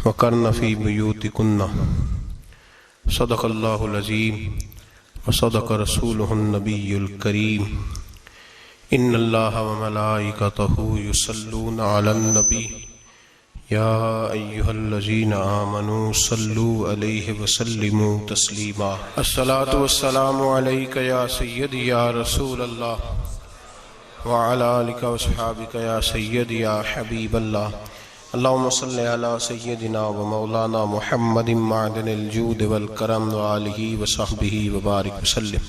वक़र्न फ़ी बुयूतिकुन्ना सदक़ल्लाहुल अज़ीम व सदक़ रसूलुहुन नबियुल करीम। इन्नल्लाह व मलाइकतहु युसल्लूना अलन नबी या अय्युहल्लज़ीना आमनू सल्लू अलैहि व सल्लिमू तस्लीमा। अस्सलातु वस्सलामु अलैका या सय्यदी या रसूलल्लाह व अला आलिका व अस्हाबिका या सय्यदी या हबीबल्लाह। अल्लाहुम्मा सल्लि अला सय्यदिना व मौलाना मुहम्मदिन मअदनिल जूद वल करम व आलिहि व सहबिहि व बारिक वसल्लिम।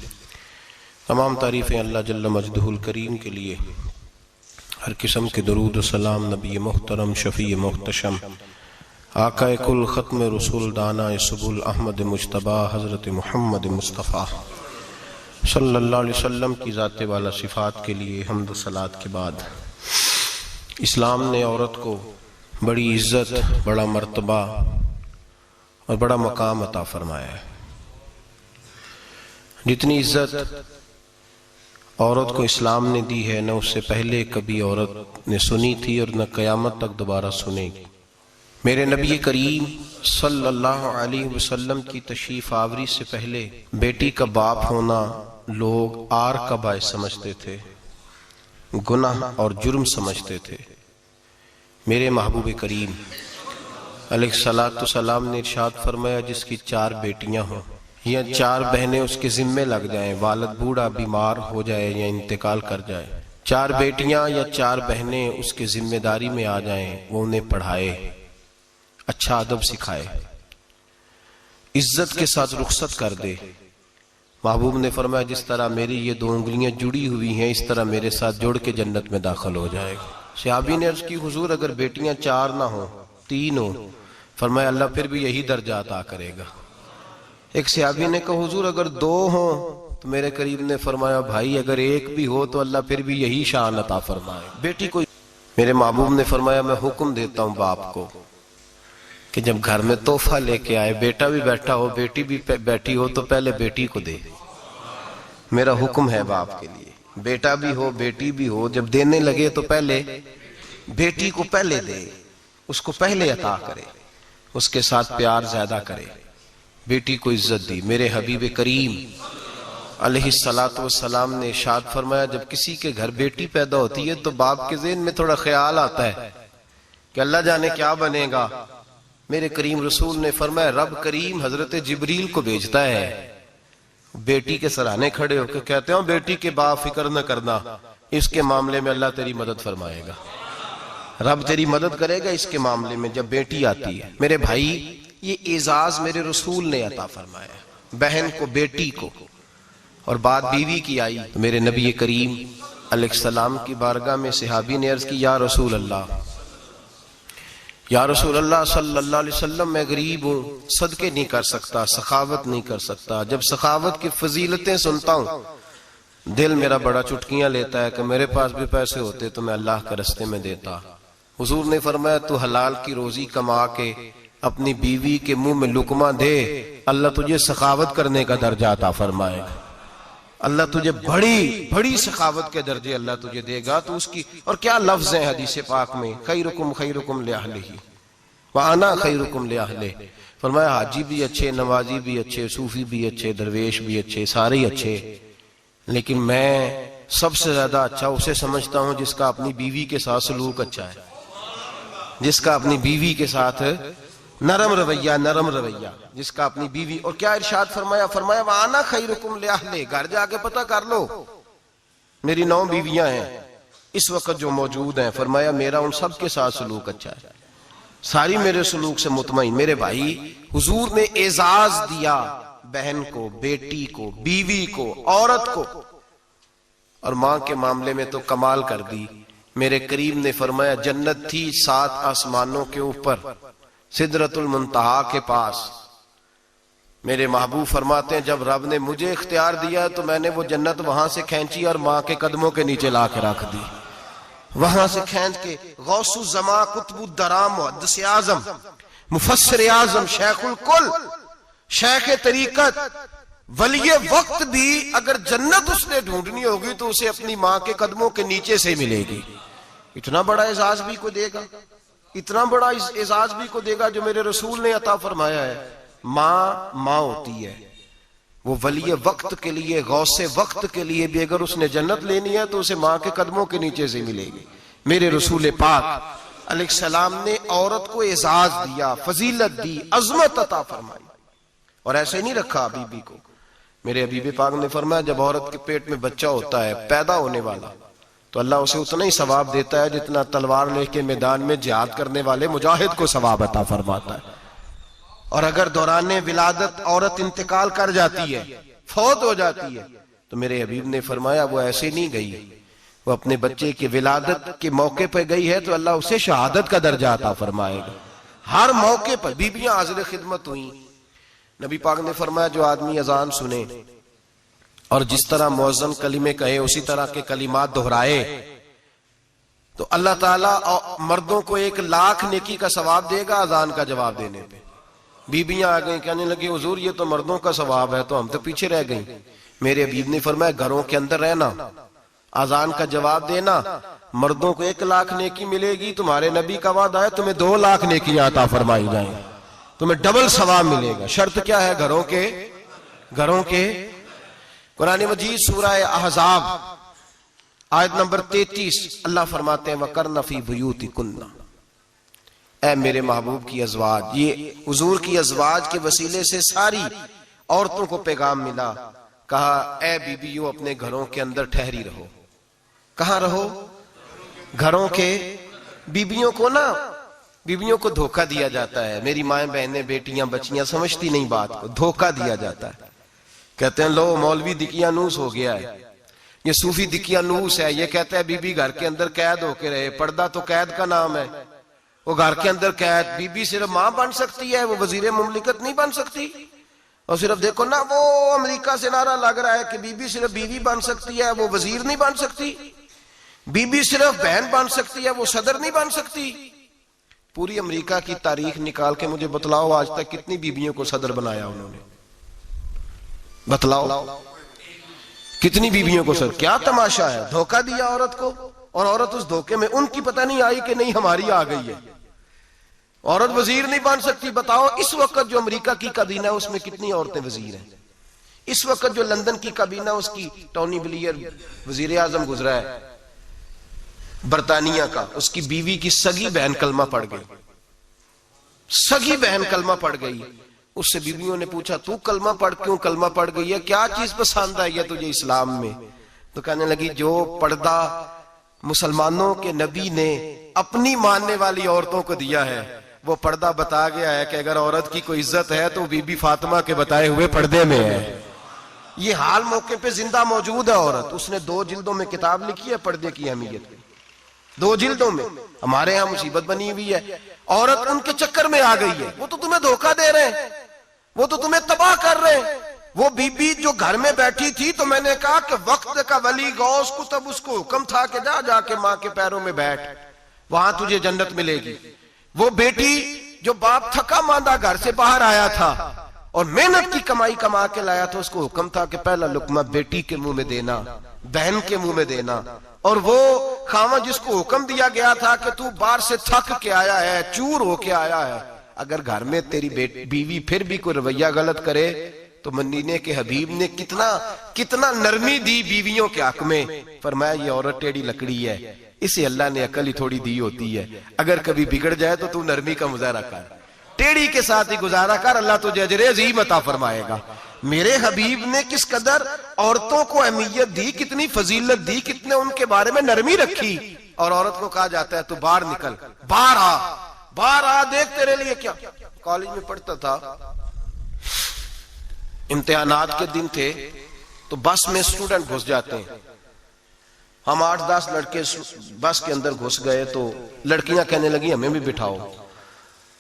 तमाम तारीफ़ें अल्लाह जल्ल मजदहुल करीम के लिए। हर किस्म के दरूद सलाम नबी मुहतरम शफ़ी मुहतशम आकाए कुल ख़त्म रसूल दाना सुबुल अहमद मुज्तबा हज़रत मुहम्मद मुस्तफ़ा सल्लल्लाहु अलैहि वसल्लम की ज़ात वाला सिफ़ात के लिए हम्द सलात के बाद इस्लाम ने औरत को बड़ी इज्जत, बड़ा मर्तबा और बड़ा मकाम अता फरमाया है। जितनी इज्जत औरत को इस्लाम ने दी है, न उससे पहले कभी औरत ने सुनी थी और न क़यामत तक दोबारा सुनेगी। मेरे नबी करीम सल्लल्लाहु अलैहि वसल्लम की तशरीफ आवरी से पहले बेटी का बाप होना लोग आर का बायस समझते थे, गुनाह और जुर्म समझते थे। मेरे महबूब करीम अलैहिस्सलातु सलाम ने इरशाद फरमाया, जिसकी 4 बेटियां हों या 4 बहनें उसके जिम्मे लग जाएं, वालिद बूढ़ा बीमार हो जाए या इंतकाल कर जाए, 4 बेटियां या 4 बहनें उसके जिम्मेदारी में आ जाएं, वो उन्हें पढ़ाए, अच्छा अदब सिखाए, इज्जत के साथ रुखसत कर दे। महबूब ने फरमाया, जिस तरह मेरी ये 2 उंगलियां जुड़ी हुई हैं, इस तरह मेरे साथ जुड़ के जन्नत में दाखिल हो जाएगा। सहाबी ने अर्ज की, हुजूर अगर बेटियां 4 ना हो, 3 हो? फरमाया, अल्लाह फिर भी यही दर्जा अता करेगा। एक सहाबी ने कहा, हुजूर अगर 2 हो? तो मेरे करीब ने फरमाया, भाई अगर 1 भी हो तो अल्लाह फिर भी यही शान अता फरमाए। बेटी को मेरे महबूब ने फरमाया, मैं हुक्म देता हूं बाप को कि जब घर में तोहफा लेके आए, बेटा भी बैठा हो, बेटी भी बैठी हो, तो पहले बेटी को दे। मेरा हुक्म है बाप के लिए, बेटा भी हो बेटी भी हो, जब देने लगे तो पहले बेटी को पहले दे, उसको पहले अता करे, उसके साथ प्यार ज्यादा करे, बेटी को इज्जत दी। मेरे हबीब करीम अलैहिस्सलातु वस्सलाम ने इरशाद फरमाया, जब किसी के घर बेटी पैदा होती है तो बाप के ज़हन में थोड़ा ख्याल आता है कि अल्लाह जाने क्या बनेगा। मेरे करीम रसूल ने फरमाया, रब करीम हजरत जिब्रील को भेजता है, बेटी के सराहने खड़े होकर कहते हो, बेटी के बाप फिक्र न करना, इसके मामले में अल्लाह तेरी मदद फरमाएगा, रब तेरी मदद करेगा इसके मामले में जब बेटी आती है। मेरे भाई, ये एजाज मेरे रसूल ने अता फरमाया, बहन को, बेटी को, और बात बीवी की आई तो मेरे नबी करीम अलैहिस्सलाम की बारगाह में सहाबी ने अर्ज की, या रसूल अल्लाह, या रसूल अल्लाह सल्लल्लाहु अलैहि वसल्लम, मैं गरीब हूँ, सदके नहीं कर सकता, सखावत नहीं कर सकता। जब सखावत की फजीलतें सुनता हूँ दिल मेरा बड़ा चुटकियां लेता है कि मेरे पास भी पैसे होते तो मैं अल्लाह के रास्ते में देता। हुजूर ने फरमाया, तू हलाल की रोजी कमा के अपनी बीवी के मुंह में लुकमा दे, अल्लाह तुझे सखावत करने का दर्जा अता फरमाएगा, अल्लाह तुझे बड़ी बड़ी सखावत के दर्जे अल्लाह तुझे देगा। तो उसकी, और क्या लफ्ज है हदीस पाक में, खैरुकुम लिअहलिही व अना खैरुकुम लिअहलिही। फरमाया, हाजी भी अच्छे, नमाजी भी अच्छे, सूफी भी अच्छे, दरवेश भी अच्छे, सारे ही अच्छे, लेकिन मैं सबसे ज्यादा अच्छा उसे समझता हूं जिसका अपनी बीवी के साथ सलूक अच्छा है, जिसका अपनी बीवी के साथ नरम रवैया, जिसका अपनी बीवी। और क्या इरशाद फरमाया, फरमाया, वाना खैरुकुम लिअहलिही, घर जाके पता कर लो, मेरी 9 बीवियां हैं इस वक्त जो मौजूद हैं, फरमाया मेरा उन सब के साथ सलूक अच्छा है, सारी मेरे सलूक से मुतमईन। मेरे भाई, हुजूर ने एजाज दिया बहन को, बेटी को, बीवी को, औरत को, और मां के मामले में तो कमाल कर दी। मेरे करीम ने फरमाया, जन्नत थी 7 आसमानों के ऊपर, सिदरतुल मुंतहा के पास। मेरे महबूब फरमाते हैं, जब रब ने मुझे इख्तियार दिया तो मैंने वो जन्नत वहां से खींची और मां के कदमों के नीचे ला के रख दी। वहां से खींच के गौसु जमा, कुतुबुद्दराम, मुहद्दिस आजम, मुफस्सिर आजम, शेखुल कुल, शेख तरीकत, वलिये वक्त भी अगर जन्नत उसने ढूंढनी होगी तो उसे अपनी मां के कदमों के नीचे से मिलेगी। इतना बड़ा एजाज भी कोई देगा? इतना बड़ा एजाज भी को देगा जो मेरे रसूल ने अता फरमाया है। माँ होती है, वो वली वक्त के लिए, गौसे वक्त के लिए भी अगर उसने जन्नत लेनी है तो उसे माँ के कदमों के नीचे से मिलेगी। मेरे रसूल पाक अलैहिस्सलाम ने औरत को एजाज दिया, फजीलत दी, अजमत अता फरमाई, और ऐसे नहीं रखा बीबी को। मेरे हबीब पाक ने फरमाया जब औरत के पेट में बच्चा होता है पैदा होने वाला, तो अल्लाह उसे उतना ही सवाब देता है जितना तलवार लेके मैदान में जिहाद करने वाले मुजाहिद को सवाब अता फरमाता है। और अगर दौराने विलादत औरत इंतकाल कर जाती है, फौत हो जाती है, तो मेरे हबीब ने फरमाया वो ऐसे नहीं गई, वो अपने बच्चे की विलादत के मौके पर गई है तो अल्लाह उसे शहादत का दर्जा अता फरमाएगा। हर मौके पर बीबियां हाजिर खिदमत हुई। नबी पाक ने फरमाया जो आदमी अजान सुने और जिस तरह मुअज्जिन कलिमे कहे उसी तरह के कलिमात दोहराए तो अल्लाह ताला मर्दों को 1,00,000 नेकी का सवाब देगा अजान का जवाब देने पे। बीबियां आ गई, कहने लगी हुजूर ये तो मर्दों का सवाब है, तो हम तो पीछे रह गई। मेरे हबीब ने फरमाया घरों के अंदर रहना, अजान का जवाब देना, मर्दों को 1,00,000 नेकी मिलेगी, तुम्हारे नबी का वादा है तुम्हें 2,00,000 नेकियां अता फरमाई जाएंगी, तुम्हें डबल सवाब मिलेगा। शर्त क्या है? घरों के कुरान मजीद सूरह अहज़ाब आयत नंबर 33 अल्लाह फरमाते हैं वकरना फी बुयूतिकुन्ना, ऐ मेरे महबूब की अज़वाज, ये हुजूर की अज़वाज के वसीले से सारी औरतों को पैगाम मिला। कहा ऐ बीबियों अपने घरों के अंदर ठहरी रहो। कहां रहो? घरों के। बीबियों को धोखा दिया जाता है। मेरी माएं बहनें बेटियां बच्चियां समझती नहीं बात को, धोखा दिया जाता है। कहते हैं लो मौलवी दिकियानूस हो गया है, ये सूफी दिकियानूस है, ये कहता है बीबी घर के अंदर कैद होके रहे। पर्दा तो कैद का नाम है, वो घर के अंदर कैद। बीबी सिर्फ मां बन सकती है, वो वजीर मुमलिकत नहीं बन सकती। और सिर्फ देखो ना वो अमेरिका से नारा लग रहा है कि बीबी सिर्फ बीवी बन सकती है, वो वजीर नहीं बन सकती। बीबी सिर्फ बहन बन सकती है, वो सदर नहीं बन सकती। पूरी अमेरिका की तारीख निकाल के मुझे बतलाओ आज तक कितनी बीबियों को सदर बनाया उन्होंने, बतलाओ कितनी बीबियों को सदर। क्या तमाशा है, धोखा दिया औरत को, और औरत उस धोखे में उनकी पता नहीं आई कि नहीं हमारी आ गई है। औरत वजीर नहीं बन सकती। बताओ इस वक्त जो अमेरिका की काबीना है उसमें कितनी औरतें वजीर हैं? इस वक्त जो लंदन की काबीना उसकी टोनी ब्लेयर वजीर आजम गुजरा है बरतानिया का, उसकी बीवी की सगी बहन कलमा पड़ गई। सगी बहन कलमा पड़ गई। उससे बीवियों ने पूछा तू क्यों कलमा पड़ गई है, क्या चीज पसंद आई है तुझे इस्लाम में? तो कहने लगी जो पर्दा मुसलमानों के नबी ने अपनी मानने वाली औरतों को दिया है वो पर्दा बता गया है कि अगर औरत की कोई इज्जत है तो बीबी फातिमा के बताए हुए पर्दे में है। ये हाल मौके पे जिंदा मौजूद है औरत। उसने 2 जिल्दों में किताब लिखी है पर्दे की अहमियत की, 2 जिल्दों में। हमारे यहाँ मुसीबत बनी हुई है, औरत उनके चक्कर में आ गई है। वो तो तुम्हें धोखा दे रहे हैं, वो तो तुम्हें तबाह कर रहे हैं। वो बीबी जो घर में बैठी थी तो मैंने कहा कि वक्त का वली गौस को तब उसको हुक्म था कि जाके माँ के पैरों में बैठ, वहां तुझे जन्नत मिलेगी। वो बेटी जो बाप थका मांदा घर से बाहर आया था और मेहनत की कमाई कमा के लाया था, उसको हुक्म था कि पहला लुकमा बेटी के मुंह में देना, बहन के मुंह में देना। और वो खामा जिसको हुक्म दिया गया था कि तू बाहर से थक के आया है, चूर होके आया है, अगर घर में तेरी बीवी फिर भी कोई रवैया गलत करे तो मदीने के हबीब ने कितना नरमी दी बीवियों के हक में। फरमाया ये औरत टेढ़ी लकड़ी है, इसे अल्लाह ने अकल ही थोड़ी दी होती है, अगर कभी बिगड़ जाए तो तू नरमी का मुजाहरा कर, टेढ़ी के साथ ही गुजारा कर, अल्लाह तुझे अजरे अजीम अता फरमाएगा। मेरे हबीब ने किस कदर औरतों को अहमियत दी, कितनी फजीलत दी, कितने उनके बारे में नरमी रखी। और औरत को कहा जाता है तू बाहर निकल, बाहर आ, देख तेरे लिए क्या। कॉलेज में पढ़ता था, इम्तिहानात के दिन थे तो बस में स्टूडेंट घुस जाते हैं। हम 8-10 लड़के बस के अंदर घुस गए तो लड़कियां कहने लगी हमें भी बिठाओ।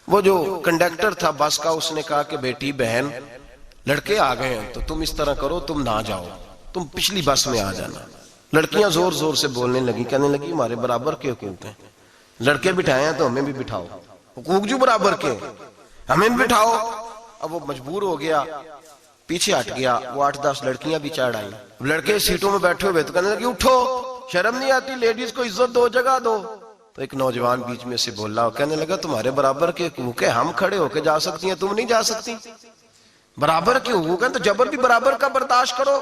वो जो कंडक्टर था बस का उसने कहा कि बेटी बहन लड़के आ गए हैं तो तुम इस तरह करो, तुम ना जाओ, तुम पिछली बस में आ जाना। लड़कियां जोर जोर से बोलने लगी, कहने लगी हमारे बराबर के हुकूक हैं, लड़के बिठाए हैं तो हमें भी बिठाओ, हुकूक जो बराबर के, हमें भी बिठाओ। अब वो मजबूर हो गया, पीछे हट गया। वो 8-10 लड़कियां भी चढ़ आई। लड़के सीटों में बैठे हुए तो कहने लगे उठो, शर्म नहीं आती, लेडीज को इज्जत दो, जगह दो। तो एक नौजवान बीच में से बोला, कहने लगा तुम्हारे बराबर के हुकूक है, हम खड़े होके जा सकती हैं, तुम नहीं जा सकती। बराबर के हुकूक है तो जबर भी बराबर का बर्दाश्त करो।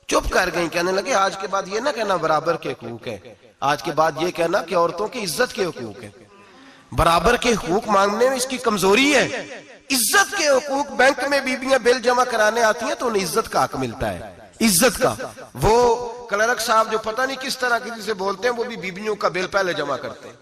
चुप कर गई। कहने लगे आज के बाद ये ना कहना बराबर के हुकूक है, आज के बाद ये कहना कि औरतों की इज्जत के हुकूक है। बराबर के हुकूक मांगने में इसकी कमजोरी है। इज्जत के हुकूक, बैंक में बीबियां बिल जमा कराने आती हैं तो उन्हें इज्जत का हक मिलता है, इज्जत का। वो क्लर्क साहब जो पता नहीं किस तरह किसी से बोलते हैं, वो भी बीबियों का बिल पहले जमा करते हैं।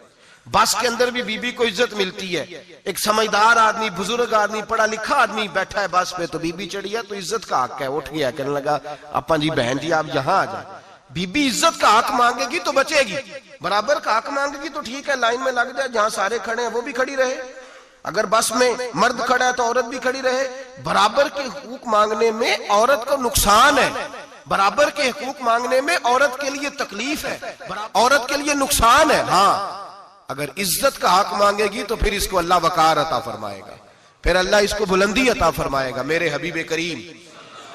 बस के अंदर भी बीबी को इज्जत मिलती है। एक समझदार आदमी, बुजुर्ग आदमी, पढ़ा लिखा आदमी बैठा है बस पे, तो बीबी चढ़ी है तो इज्जत का हक है। उठ गया, कहने लगा अपा जी बहन जी आप यहां आ जाए। बीबी इज्जत का हक मांगेगी तो बचेगी, बराबर का हक मांगेगी तो ठीक है, लाइन में लग जाए, जहां सारे खड़े हैं वो भी खड़ी रहे। अगर बस में मर्द खड़ा है तो औरत भी खड़ी रहे। बराबर के हुकूक मांगने में औरत को नुकसान है, बराबर के हुकूक मांगने में औरत के लिए तकलीफ है, औरत के लिए नुकसान है। हाँ, अगर इज्जत का हक मांगेगी तो फिर इसको अल्लाह वकार अता फरमाएगा, फिर अल्लाह इसको बुलंदी अता फरमाएगा। मेरे हबीब करीम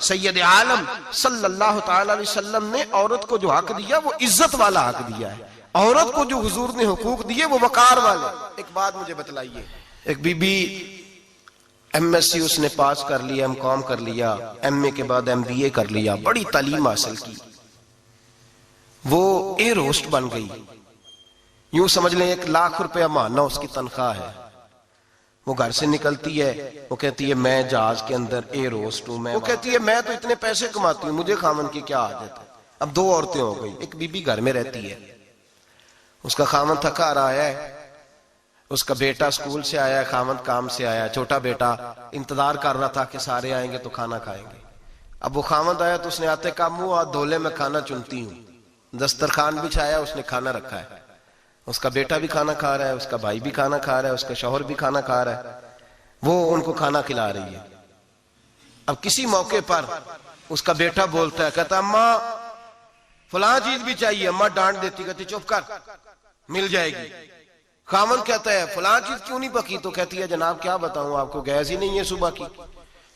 सैयद आलम सल्लल्लाहु ताला अलैहि वसल्लम ने औरत को जो हक दिया वो इज्जत वाला हक दिया है। औरत को जो हुजूर ने हुकूक दिए वो वकार वाले। एक बात मुझे बतलाइए, एक बीबी एमएससी उसने पास कर लिया, एमकॉम कर लिया, एमए के बाद एमबीए कर लिया, बड़ी तालीम हासिल की, वो एयर होस्ट बन गई। यूं समझ लें 1 लाख रुपया महीना उसकी तनख्वाह है। वो घर से निकलती है, वो कहती है मैं जहाज के अंदर एयर होस्ट हूं। वो कहती है मैं तो इतने पैसे कमाती हूं, मुझे खामन की क्या आदत है। अब 2 औरतें हो गई। एक बीबी घर में रहती है, उसका खामन थका रहा है, उसका बेटा स्कूल से आया, खामन काम से आया, छोटा बेटा इंतजार कर रहा था कि सारे आएंगे तो खाना खाएंगे। अब वो खामन आया तो उसने आते का मुंह और धोले में खाना चुनती हूं। दस्तरखान बिछाया, उसने खाना रखा है, उसका बेटा भी खाना खा रहा है, उसका भाई भी खाना खा रहा है, उसका शौहर भी खाना खा रहा है, वो उनको खाना खिला रही है। अब किसी मौके पर उसका बेटा बोलता है, कहता अम्मा फलां चीज भी चाहिए। अम्मा डांट देती, कहती चुप कर, मिल जाएगी। खामन कहता है फलां चीज क्यों नहीं पकी? तो कहती है जनाब क्या बताऊं आपको, गैस ही नहीं है सुबह की।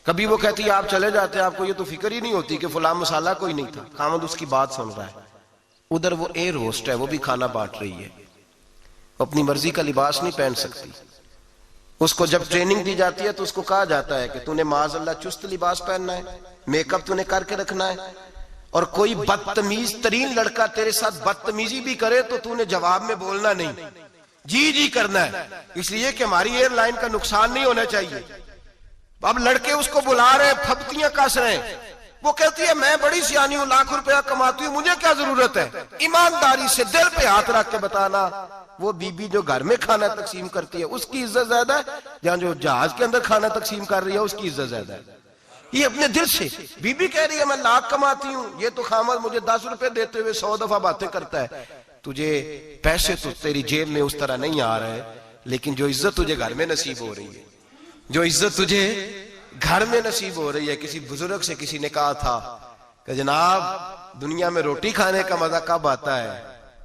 कभी वो कहती है आप चले जाते हैं, आपको ये तो फिक्र ही नहीं होती कि फलां मसाला कोई नहीं था। खामन उसकी बात सुन रहा है। उधर वो एयर होस्ट है, वो भी खाना बांट रही है, अपनी मर्जी का लिबास नहीं पहन सकती। उसको जब ट्रेनिंग दी जाती है तो उसको कहा जाता है कि तूने माज़अल्लाह चुस्त लिबास पहनना है, मेकअप तूने करके रखना है, और कोई बदतमीज तरीन लड़का तेरे साथ बदतमीजी भी करे तो तूने जवाब में बोलना नहीं, जी जी करना है, इसलिए कि हमारी एयरलाइन का नुकसान नहीं होना चाहिए। अब लड़के उसको बुला रहे, फब्तियां कस रहे हैं। वो कहती है मैं बड़ी सियानी हूं, लाख रुपया कमाती हूं, मुझे क्या जरूरत है। ईमानदारी से दिल पे हाथ रख के बताना, वो बीबी जो घर में खाना तकसीम करती है उसकी इज्जत ज्यादा है, जहां जो जहाज के अंदर खाना तकसीम कर रही है उसकी इज्जत ज्यादा है। ये अपने दिल से बीबी कह रही है मैं लाख कमाती हूं, ये तो खामद मुझे 10 रुपए देते हुए 100 दफा बातें करता है। तुझे पैसे तो तेरी जेब में उस तरह नहीं आ रहे, लेकिन जो इज्जत तुझे घर में नसीब हो रही है, जो इज्जत तुझे घर में नसीब हो रही है। किसी बुजुर्ग से किसी ने कहा था कि जनाब दुनिया में रोटी खाने का मजा कब आता है?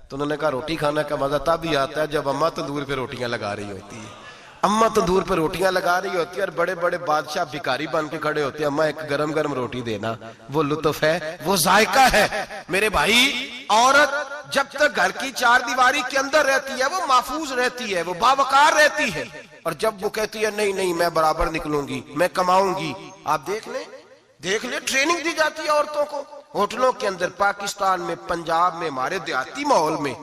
तो उन्होंने कहा रोटी खाने का मजा तब ही आता है जब अम्मा तंदूर पे रोटियां लगा रही होती है। अम्मा तंदूर पे रोटियां लगा रही होती है और बड़े बड़े बादशाह भिखारी बन के खड़े होते हैं, अम्मा एक गरम गरम रोटी देना। वो लुत्फ है, वो जायका है। मेरे भाई, औरत जब तक घर की 4 दीवारी के अंदर रहती है वो महफूज रहती है, वो बावकार रहती है। और जब वो कहती है नहीं नहीं मैं बराबर निकलूंगी, मैं कमाऊंगी, आप देख ले ट्रेनिंग दी जाती है औरतों को होटलों के अंदर। पाकिस्तान में, पंजाब में, हमारे देहाती माहौल में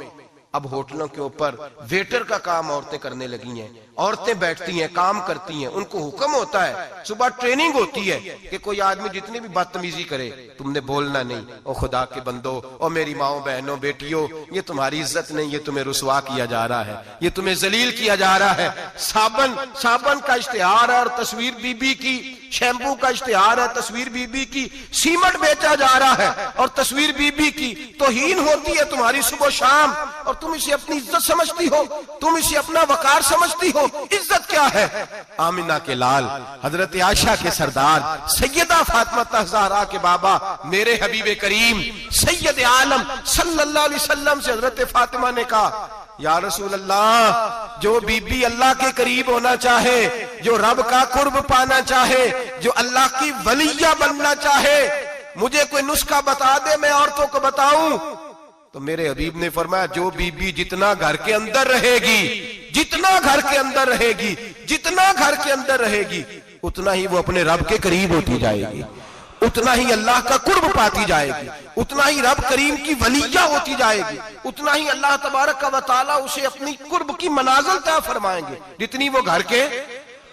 अब होटलों के ऊपर वेटर का काम औरतें करने लगी हैं। औरतें बैठती हैं, काम करती हैं, उनको हुक्म होता है, सुबह ट्रेनिंग होती है कि कोई आदमी जितनी भी बदतमीजी करे तुमने बोलना नहीं। ओ खुदा के बंदो, ओ मेरी माओ बहनों बेटियों, ये तुम्हारी इज्जत नहीं, ये तुम्हें रुसवा किया जा रहा है, ये तुम्हें जलील किया जा रहा है। साबन का इश्तिहार है और तस्वीर बीबी की, शैम्पू का इश्तिहार है, तस्वीर बीबी की, सीमेंट बेचा जा रहा है और तस्वीर बीबी की। तौहीन होती है तुम्हारी सुबह शाम और तुम इसे अपनी इज्जत समझती हो, तुम इसे अपना वकार समझती हो। इज्जत क्या है? आमिना के लाल, हजरत आयशा के सरदार, सैयदा फातिमा ज़हरा के बाबा, मेरे हबीब करीम सैयद आलम सल्लल्लाहु अलैहि वसल्लम से हजरत फातिमा ने कहा या रसूल अल्लाह, जो बीबी अल्लाह के करीब होना चाहे, जो रब का कुर्ब पाना चाहे, जो अल्लाह की वलिया बनना चाहे, मुझे कोई नुस्खा बता दे, मैं औरतों को बताऊं। तो मेरे हबीब ने फरमाया जो बीबी जितना घर के अंदर रहेगी, जितना घर के अंदर रहेगी, जितना घर के अंदर रहेगी, उतना ही वो अपने रब के करीब होती जाएगी, उतना ही अल्लाह का कुर्ब पाती जाएगी, उतना ही रब करीम की वलिया होती जाएगी, उतना ही अल्लाह तबारक व तआला उसे अपनी कुर्ब की मनाजिल तय फरमाएंगे। जितनी वो घर के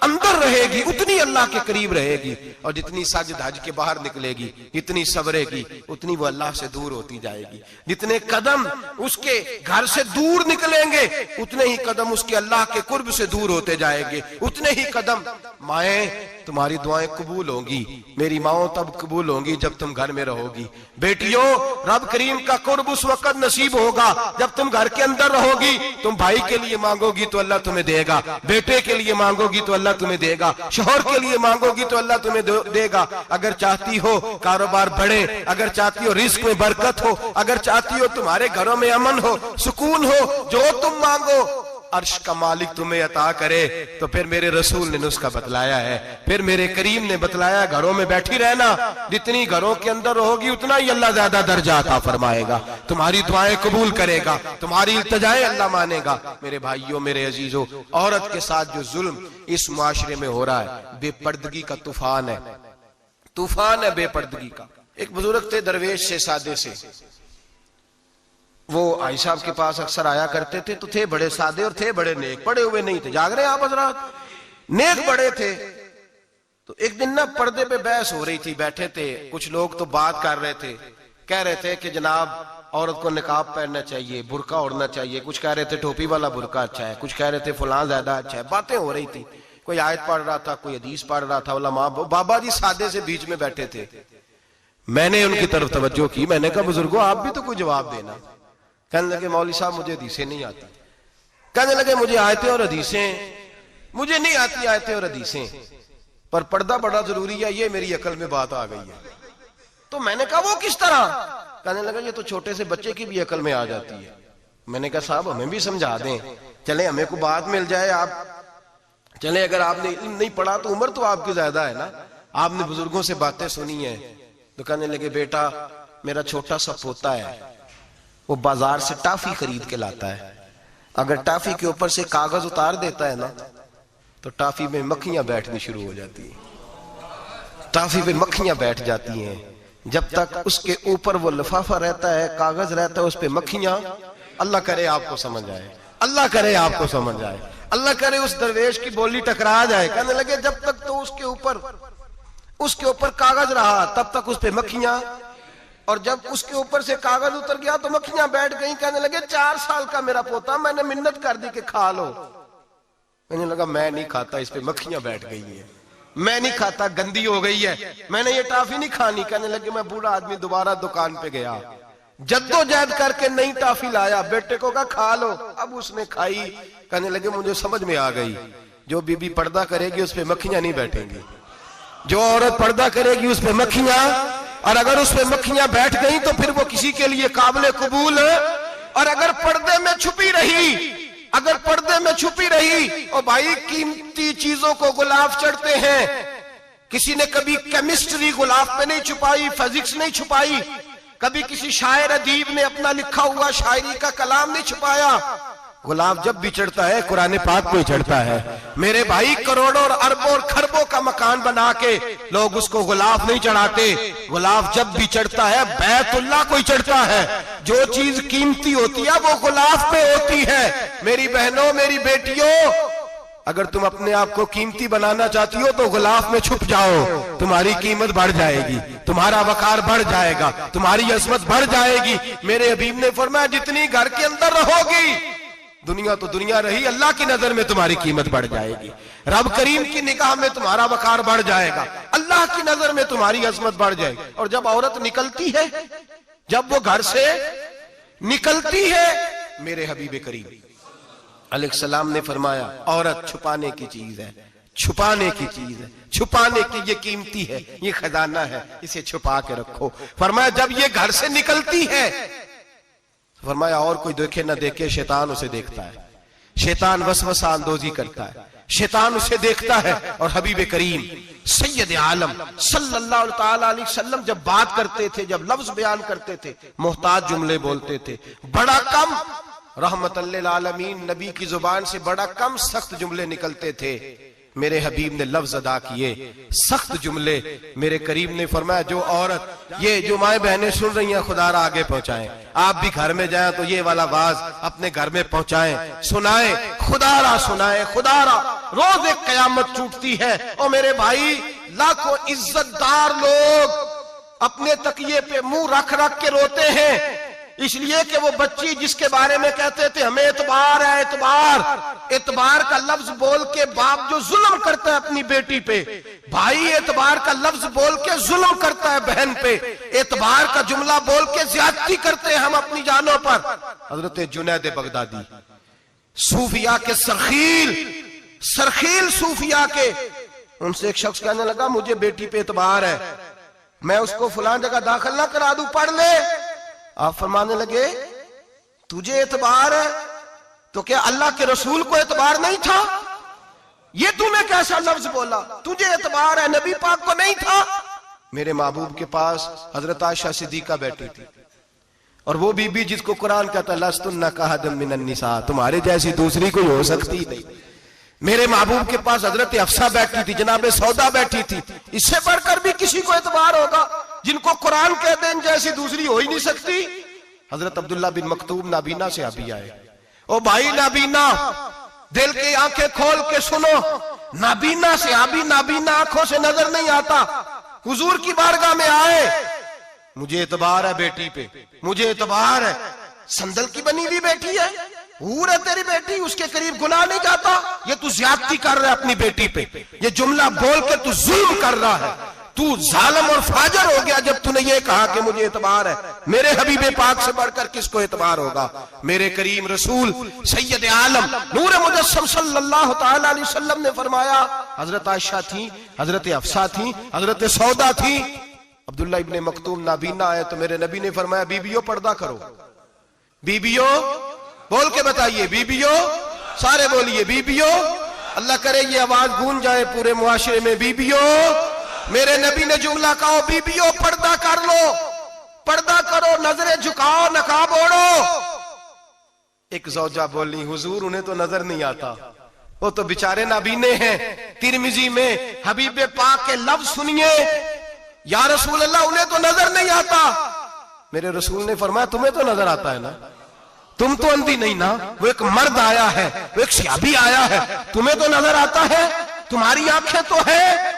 अंदर रहेगी उतनी अल्लाह के करीब रहेगी, और जितनी सज धज के बाहर निकलेगी, जितनी सवरेगी, उतनी वो अल्लाह से दूर होती जाएगी। जितने कदम उसके घर से दूर निकलेंगे, उतने ही कदम उसके अल्लाह के कुर्ब से दूर होते जाएंगे, उतने ही कदम। माएं, तुम्हारी दुआएं कबूल होंगी, मेरी माओ तब कबूल होंगी जब तुम घर में रहोगी। बेटियों, रब करीम का कुर्ब उस वक्त नसीब होगा जब तुम घर के अंदर रहोगी। तुम भाई के लिए मांगोगी तो अल्लाह तुम्हें देगा, बेटे के लिए मांगोगी तो अल्लाह तुम्हें देगा, शोहर के लिए मांगोगी तो अल्लाह तुम्हें देगा। अगर चाहती हो कारोबार बढ़े, अगर चाहती हो रिस्क में बरकत हो, अगर चाहती हो तुम्हारे घरों में अमन हो, सुकून हो, जो तुम मांगो अर्श का मालिक तुम्हें अता करे। तो फिर मेरे रसूल ने नुस्खा बतलाया है, फिर मेरे करीम ने बतलाया, घरों में बैठी रहना, जितनी घरों के अंदर रहोगी उतना ही अल्लाह ज्यादा दर्जा अता फरमाएगा, तुम्हारी दुआएं कबूल करेगा, तुम्हारी इल्तिजाएं अल्लाह मानेगा। मेरे भाइयों, मेरे अजीजों, औरत के साथ जो जुल्म इस मुआशरे में हो रहा है, बेपर्दगी का तूफान है, तूफान है बेपर्दगी का। एक बुजुर्ग थे, दरवेश से, सादे से, वो आई साहब के पास अक्सर आया करते थे। तो थे बड़े सादे और थे बड़े नेक, पढ़े हुए नहीं थे, जाग रहे आप हजरात, नेक बड़े थे। तो एक दिन ना पर्दे पे बहस हो रही थी, बैठे थे कुछ लोग, तो बात कर रहे थे, कह रहे थे कि जनाब औरत को निकाब पहनना चाहिए, बुर्का ओढ़ना चाहिए, कुछ कह रहे थे टोपी वाला बुर्का अच्छा है, कुछ कह रहे थे फलां ज्यादा अच्छा है। बातें हो रही थी, कोई आयत पढ़ रहा था, कोई हदीस पढ़ रहा था, उलमा बाबा जी सादे से बीच में बैठे थे। मैंने उनकी तरफ तवज्जो की, मैंने कहा बुजुर्गो आप भी तो कोई जवाब देना। कहने लगे मौलवी साहब मुझे हदीसें नहीं आती। कहने लगे मुझे आयतें और हदीसें, मुझे नहीं आती आयतें और हदीसें, पर पर्दा बड़ा जरूरी है, ये मेरी अकल में बात आ गई है। तो मैंने कहा वो किस तरह? कहने लगा ये तो छोटे से बच्चे की भी अकल में आ जाती है। मैंने कहा साहब हमें भी समझा दें, चले हमें को बात मिल जाए, आप चले, अगर आपने इल्म नहीं पढ़ा तो उम्र तो आपकी ज्यादा है ना, आपने बुजुर्गों से बातें सुनी है। तो कहने लगे बेटा मेरा छोटा सा पोता है, वो बाजार से टाफी खरीद के लाता है, अगर टाफी के ऊपर से कागज उतार देता है ना तो टाफी में मक्खियां बैठनी शुरू हो जाती है, टाफी पे मक्खियां बैठ जाती हैं। जब तक उसके ऊपर वो लिफाफा रहता है, कागज रहता है, उस पे मक्खियां, अल्लाह करे आपको समझ आए, अल्लाह करे आपको समझ आए, अल्लाह करे उस दरवेश की बोली टकरा जाए। कहने लगे जब तक तो उसके ऊपर कागज रहा तब तक उस पे मक्खियां, और जब उसके ऊपर से कागज उतर गया तो मक्खियां बैठ गई। कहने लगे 4 साल का मेरा पोता, मैंने मिन्नत कर दी कि खा लो। कहने लगा मैं नहीं खाता, इस पे मक्खियां बैठ गई है, मैं नहीं खाता, गंदी हो गई है, मैंने ये टाफी नहीं खानी। कहने लगे मैं बूढ़ा आदमी दोबारा दुकान पे गया, जद्दोजहद करके नई टाफी लाया, बेटे को कहा खा लो, अब उसने खाई। कहने लगे मुझे समझ में आ गई, जो बीबी पर्दा करेगी उस पे मक्खियां नहीं बैठेंगी, जो औरत पर्दा करेगी उस पे मक्खियां, और अगर उस पे मक्खियां बैठ गई तो फिर वो किसी के लिए काबिल कबूल है। और अगर पर्दे में छुपी रही, अगर पर्दे में छुपी रही, और भाई कीमती चीजों को गुलाब चढ़ते हैं, किसी ने कभी केमिस्ट्री गुलाब पे नहीं छुपाई, फिजिक्स नहीं छुपाई, कभी किसी शायर अदीब ने अपना लिखा हुआ शायरी का कलाम नहीं छुपाया। गुलाब जब भी चढ़ता है कुरान पाक पे चढ़ता है। मेरे भाई करोड़ों और अरबों और खरबों का मकान बना के लोग उसको गुलाब नहीं चढ़ाते, गुलाब जब भी चढ़ता है बैतुल्लाह को ही चढ़ता है। जो चीज कीमती होती है वो गुलाब पे होती है। मेरी बहनों, मेरी बेटियों, अगर तुम अपने आप को कीमती बनाना चाहती हो तो गुलाब में छुप जाओ, तुम्हारी कीमत बढ़ जाएगी, तुम्हारा वकार बढ़ जाएगा, तुम्हारी अजमत बढ़ जाएगी। मेरे हबीब ने फरमाया जितनी घर के अंदर रहोगी, दुनिया तो दुनिया रही, अल्लाह की नजर में तुम्हारी कीमत बढ़ जाएगी, रब करीम की निगाह में तुम्हारा वकार बढ़ जाएगा, अल्लाह की नजर में तुम्हारी अजमत बढ़ जाएगी। और जब औरत निकलती है, जब वो घर से निकलती है, मेरे हबीब करीम अलैहिस्सलाम ने फरमाया औरत छुपाने की चीज है, छुपाने की चीज है, छुपाने की, ये कीमती है, ये खजाना है, इसे छुपा के रखो। फरमाया जब ये घर से निकलती है, फरमाया और कोई देखे ना देखे, शैतान उसे देखता है, शैतान वसवसा अंदोजी करता है, शैतान उसे देखता है। और हबीब करीम सैयद आलम सल्लल्लाहु ताला अलैहि वसल्लम जब बात करते थे, जब लफ्ज बयान करते थे, मोहताज जुमले बोलते थे, बड़ा कम, रहमतल लिल आलमीन नबी की जुबान से बड़ा कम सख्त जुमले निकलते थे। मेरे हबीब ने लफ्ज अदा किए, सख्त जुमले। मेरे करीम ने फरमाया जो औरत, ये जो माए बहनें सुन रही हैं, खुदारा आगे पहुंचाएं। आप भी घर में जाएं तो ये वाला वाज अपने घर में पहुंचाएं, सुनाएं, खुदारा सुनाएं, खुदारा। रोज एक कयामत टूटती है और मेरे भाई लाखों इज्जतदार लोग अपने तकिए पे मुंह रख रख के रोते हैं, इसलिए कि वो बच्ची जिसके बारे में कहते थे हमें एतबार है, एतबार, एतबार का लफ्ज बोल के बाप जो जुल्म करता है अपनी बेटी पे, भाई एतबार का लफ्ज बोल के जुल्म करता है बहन पे, एतबार का जुमला बोल के ज्यादती करते हैं हम अपनी जानों पर। हजरत जुनैद बगदादी सूफिया के सरखील सूफिया के, उनसे एक शख्स कहने लगा मुझे बेटी पे एतबार है, मैं उसको फलां जगह दाखिल ना करा दूं, पढ़ ले। आप फरमाने लगे तुझे एतबार है तो क्या अल्लाह के रसूल को एतबार नहीं था? ये तूने कैसा लफ्ज बोला? तुझे एतबार है, नबी पाक को नहीं था? मेरे महबूब के पास हजरत आयशा सिद्दीका बैठी थी, और वो बीबी जिसको कुरान कहता लस्तुन्ना कहदम मिनन निसा, तुम्हारे जैसी दूसरी कोई हो सकती नहीं। मेरे महबूब के पास हजरत अफसा बैठी थी, जनाबे सौदा बैठी थी। इससे बढ़कर भी किसी को एतबार होगा जिनको कुरान कह दें जैसी दूसरी हो ही नहीं सकती। हजरत अब्दुल्ला बिन मक्तूम नाबीना से अभी आए, ओ भाई नाबीना, दिल की आंखें खोल के सुनो, नाबीना से अभी, नाबीना आंखों से नजर नहीं आता, हुजूर की बारगाह में आए, मुझे एतबार है बेटी पे, मुझे एतबार है, संदल की बनी हुई बेटी है, हूर है तेरी बेटी, उसके करीब गुनाह नहीं जाता, ये तू ज्यादती कर रहा है अपनी बेटी पे, ये जुमला बोल के तू जुल्म कर रहा है, तू जालिम और फाजर हो गया जब तूने ये कहा कि मुझे एतबार है। मेरे हबीबे पाक से बढ़कर किसको एतबार होगा? मेरे करीम रसूल सैयद आलम नूर मुजस्सम सल्लल्लाहु ताला अलैहि वसल्लम ने फरमाया, हजरत आयशा थी, हजरत अफसा थी, हजरत सौदा थी, अब्दुल्ला इब्ने मक्तूम नाबीना आए तो मेरे नबी ने फरमाया बीबियों पर्दा करो, बीबियों बोल के बताइए, बीबियों, सारे बोलिए बीबियों, अल्लाह करे ये आवाज गूंज जाए पूरे मुआशरे में, बीबियों। मेरे नबी ने जुमला कहा बीबियों पर्दा कर लो, पर्दा करो, नजरें झुकाओ, नकाब ओढ़ो। एक ज़ौजा बोली हुजूर उन्हें तो नजर नहीं आता, वो तो बेचारे नाबीने हैं। तिरमिजी में हबीब पाक के लफ्ज सुनिए, या रसूल अल्लाह उन्हें तो नजर नहीं आता। मेरे रसूल ने फरमाया तुम्हें तो नजर आता है ना, तुम तो अंधी नहीं ना, वो एक मर्द आया है, वो एक सहाबी आया है, तुम्हें तो नजर आता है, तुम्हारी आंखें तो है,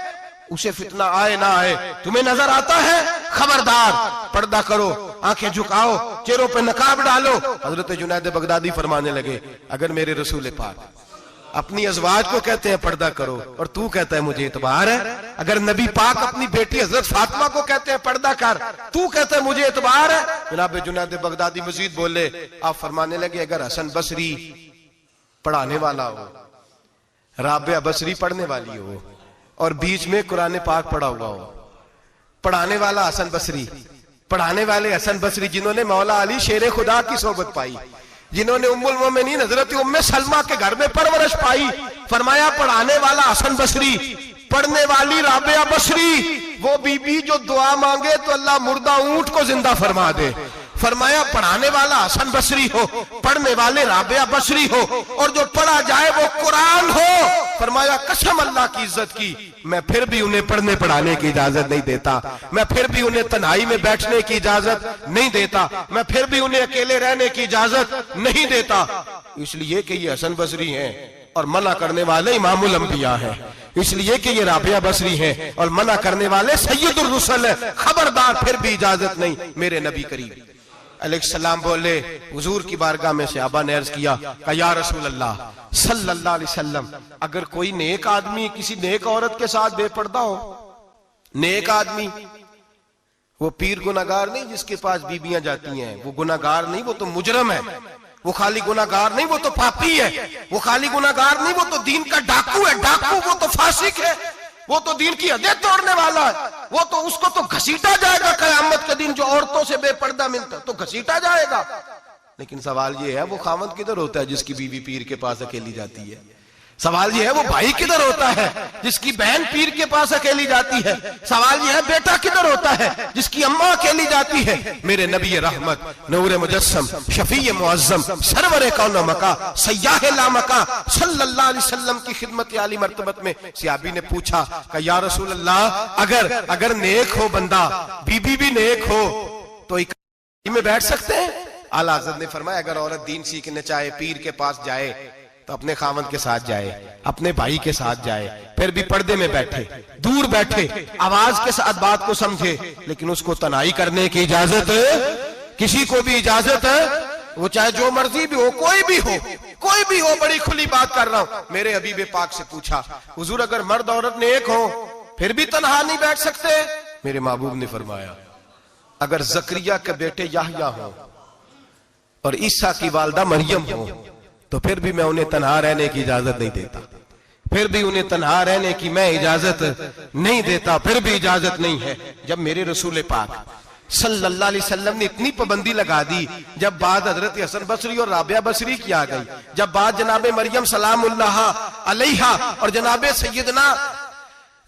उसे फितना आए ना आए तुम्हें नजर आता है, खबरदार पर्दा करो, आंखें झुकाओ, चेहरों पे नकाब डालो। हजरत जुनैद बगदादी फरमाने लगे अगर मेरे रसूल पाक अपनी अज़वाज को कहते हैं पर्दा करो और तू कहता है मुझे एतबार है, अगर नबी पाक अपनी बेटी हजरत फातिमा को कहते हैं पर्दा कर, तू कहता है मुझे एतबार है। जनाब जुनैद बगदादी मजीद बोले, आप फरमाने लगे अगर हसन बसरी पढ़ाने वाला हो, राबिया बसरी पढ़ने वाली हो और बीच में कुरान पाक पढ़ा हुआ हो, पढ़ाने वाला हसन बसरी, पढ़ाने वाले हसन बसरी जिन्होंने मौला अली शेर खुदा की सोबत पाई, जिन्होंने उम्मुल मोमिनीन हजरत उम्मे सलमा के घर में परवरिश पाई, फरमाया पढ़ाने वाला हसन बसरी, पढ़ने वाली राबिया बसरी, वो बीबी जो दुआ मांगे तो अल्लाह मुर्दा ऊंट को जिंदा फरमा दे। फरमाया पढ़ाने वाला हसन बसरी हो, पढ़ने वाले राबिया बसरी हो, और जो पढ़ा जाए वो कुरान हो। फरमाया कसम अल्लाह की इज्जत की, मैं फिर भी उन्हें पढ़ने पढ़ाने की इजाजत नहीं देता, मैं फिर भी उन्हें तन्हाई में बैठने की इजाजत नहीं देता, मैं फिर भी उन्हें अकेले रहने की इजाजत नहीं देता, इसलिए कि ये हसन बसरी हैं और मना करने वाले इमामुल अंबिया हैं, इसलिए कि ये राबिया बसरी हैं और मना करने वाले सैयदुर रुसल हैं, खबरदार फिर भी इजाजत नहीं। मेरे नबी करीम अलैहिस्सलाम बोले, हुजूर की बारगाह में सहाबा ने अर्ज किया या रसूल अल्लाह सल्लल्लाहु अलैहि वसल्लम, अगर कोई नेक आदमी किसी नेक औरत के साथ बेपर्दा हो, नेक आदमी, वो पीर गुनाहगार नहीं जिसके पास बीबियां जाती हैं, वो गुनाहगार नहीं, वो तो मुजरम है, वो खाली गुनाहगार नहीं, वो तो पापी है, वो खाली गुनाहगार नहीं, वो तो दीन का डाकू है, डाकू, वो तो फासिक है, वो तो दीन की हदें तोड़ने वाला है, वो तो उसको तो घसीटा जाएगा कयामत के दिन, जो औरतों से बेपर्दा मिलता तो घसीटा जाएगा। लेकिन सवाल ये है वो खामद किधर होता है जिसकी बीवी पीर के पास अकेली जाती है? सवाल ये है वो भाई किधर होता है जिसकी बहन पीर के पास अकेली जाती है। सवाल ये है बेटा किधर होता है जिसकी अम्मा अकेली जाती है। मेरे नबी रहमत नूर मुजस्सम शफी मुअज्जम सरवर कौन मका सयाह लामका सल्लल्लाहु अलैहि वसल्लम की खिदमत आली मर्तबत में सहाबी ने पूछा कि या रसूल अल्लाह अगर नेक हो बंदा, बीबी भी नेक हो तो एक में बैठ सकते हैं? आला हज़रत ने फरमाया अगर औरत दीन सीखने चाहे, पीर के पास जाए तो अपने खामन के साथ जाए, अपने भाई के साथ जाए, फिर भी पर्दे में बैठे, दूर बैठे, आवाज के साथ बात को समझे, लेकिन उसको तनाई करने की इजाजत किसी को भी इजाजत है, वो चाहे जो मर्जी भी हो, कोई भी हो, बड़ी खुली बात कर रहा हूं। मेरे हबीब पाक से पूछा हुजूर अगर मर्द औरत नेक हो फिर भी तन्हा नहीं बैठ सकते? मेरे महबूब ने फरमाया अगर जकरिया के बेटे याहया हो और ईसा की वालदा मरियम हो तो फिर भी मैं उन्हें तन्हा रहने की इजाजत नहीं देता, फिर भी उन्हें तन्हा रहने की मैं इजाजत नहीं देता, फिर भी इजाजत नहीं है। जब मेरे रसूल पाक सल्लल्लाहु अलैहि वसल्लम ने इतनी पाबंदी लगा दी, जब बात हजरत हसन बसरी और राबिया बसरी की आ गई, जब बात जनाबे मरियम सलामुल्लाह अलैहा और जनाबे सैयदना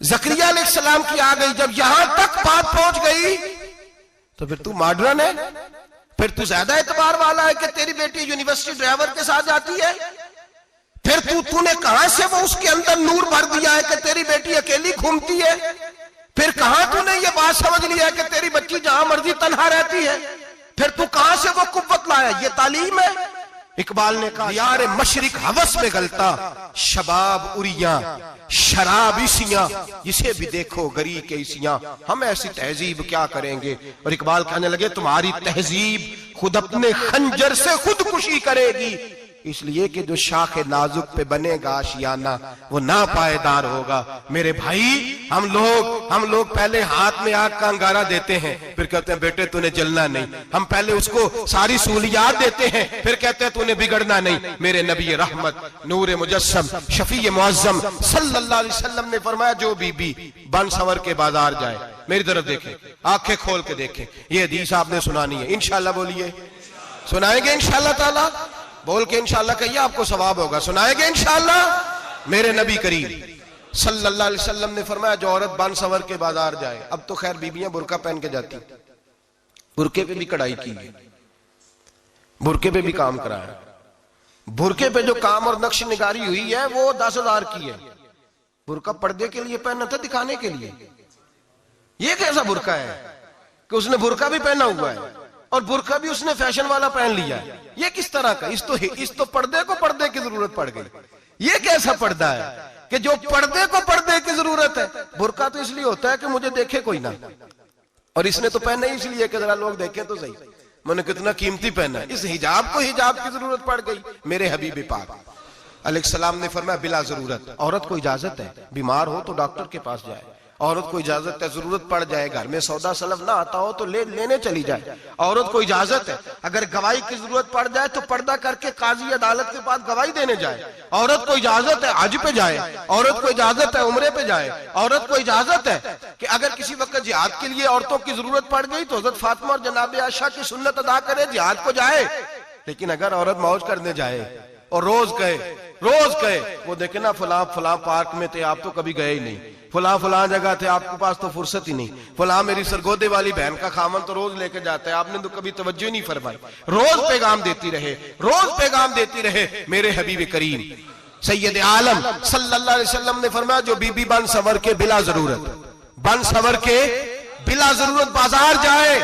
जकरिया अलैहिस्सलाम की आ गई, जब यहां तक बात पहुंच गई तो फिर तू मॉडर्न है, फिर तू ज्यादा एतबार वाला है कि तेरी बेटी यूनिवर्सिटी ड्राइवर के साथ जाती है, फिर तूने कहां से वो उसके अंदर नूर भर दिया है कि तेरी बेटी अकेली घूमती है, फिर कहां तूने ये बात समझ लिया है कि तेरी बच्ची जहां मर्जी तन्हा रहती है, फिर तू कहां से वो कुव्वत लाया? ये तालीम है। इकबाल ने कहा यार मशरिक हवस में गलता शबाब उरिया शराब इसियां, इसे भी देखो गरी के इसियां, हम ऐसी तहजीब क्या करेंगे? और इकबाल कहने लगे तुम्हारी तहजीब खुद अपने खंजर से खुदकुशी करेगी, इसलिए कि जो शाख नाजुक पे बनेगा आशियाना वो ना पायदार होगा। मेरे भाई हम लोग पहले हाथ में आग का अंगारा देते हैं, फिर कहते हैं बेटे तूने जलना नहीं, हम पहले उसको सारी सहूलियात देते हैं, फिर कहते हैं तूने बिगड़ना नहीं। मेरे नबी रहमत नूर मुजस्सम शफी मुअज्जम सल्लल्लाहु अलैहि वसल्लम ने फरमाया जो बीबी बन सवर के बाजार जाए, मेरी तरफ देखे, आंखें खोल के देखे, ये हदीस आपने सुनानी है, इंशाल्लाह बोलिए, सुनाएंगे इंशाल्लाह ताला, बोल के इंशाल्लाह कहिए आपको सवाब होगा, सुनाएंगे इंशाल्लाह। मेरे नबी करीम सल्लल्लाहु अलैहि वसल्लम ने फरमाया जो औरत बन सवर के बाजार जाए, अब तो खैर बीबियां बुरका पहन के जाती, बुरके पे भी कढ़ाई की है, बुरके पे भी काम कराया, बुरके पे जो काम और नक्श निगारी हुई है वो 10,000 की है। बुरका पर्दे के लिए पहना था, दिखाने के लिए। ये कैसा बुरका है कि उसने बुरका भी पहना हुआ है और बुरका भी उसने फैशन वाला पहन लिया है? ये किस तरह का? इस तो पर्दे को पर्दे की जरूरत पड़ गई। ये कैसा पर्दा है कि जो पर्दे को पर्दे की जरूरत है? बुरका तो इसलिए होता है कि मुझे देखे कोई ना, और इसने तो पहना ही इसलिए कि जरा लोग देखें तो सही मैंने कितना कीमती पहना है। इस हिजाब को हिजाब की जरूरत पड़ गई। मेरे हबीब पाक अलैहिस्सलाम ने फरमाया बिला जरूरत, औरत को इजाजत है बीमार हो तो डॉक्टर के पास जाए, औरत को इजाजत है जरूरत पड़ जाए घर में सौदा सलफ ना आता हो तो लेने चली जाए, औरत को इजाजत है अगर गवाही की जरूरत पड़ जाए तो पर्दा करके काजी अदालत के पास गवाही देने जाए, औरत को इजाजत है हज पे जाए, औरत को इजाजत है उम्रे पे जाए, औरत को इजाजत है कि अगर किसी वक्त जिहाद के लिए औरतों की जरूरत पड़ गई तो हजरत फातिमा और जनाब आयशा की सुन्नत अदा करे, जिहाद को जाए। लेकिन अगर औरत मौज करने जाए और रोज कहे वो देखे ना फलां पार्क में थे आप तो कभी गए ही नहीं, फलां जगह थे आपके पास तो फुर्सत ही नहीं, फलां मेरी सरगोदे वाली बहन का खामन तो रोज लेके जाता है आपने तो कभी तवज्जो नहीं फरमाई। रोज पैगाम देती रहे। मेरे हबीब करीम सैयद आलम सल्लल्लाहु अलैहि वसल्लम ने फरमाया जो बीबी बन सवर के बिला जरूरत बाजार जाए,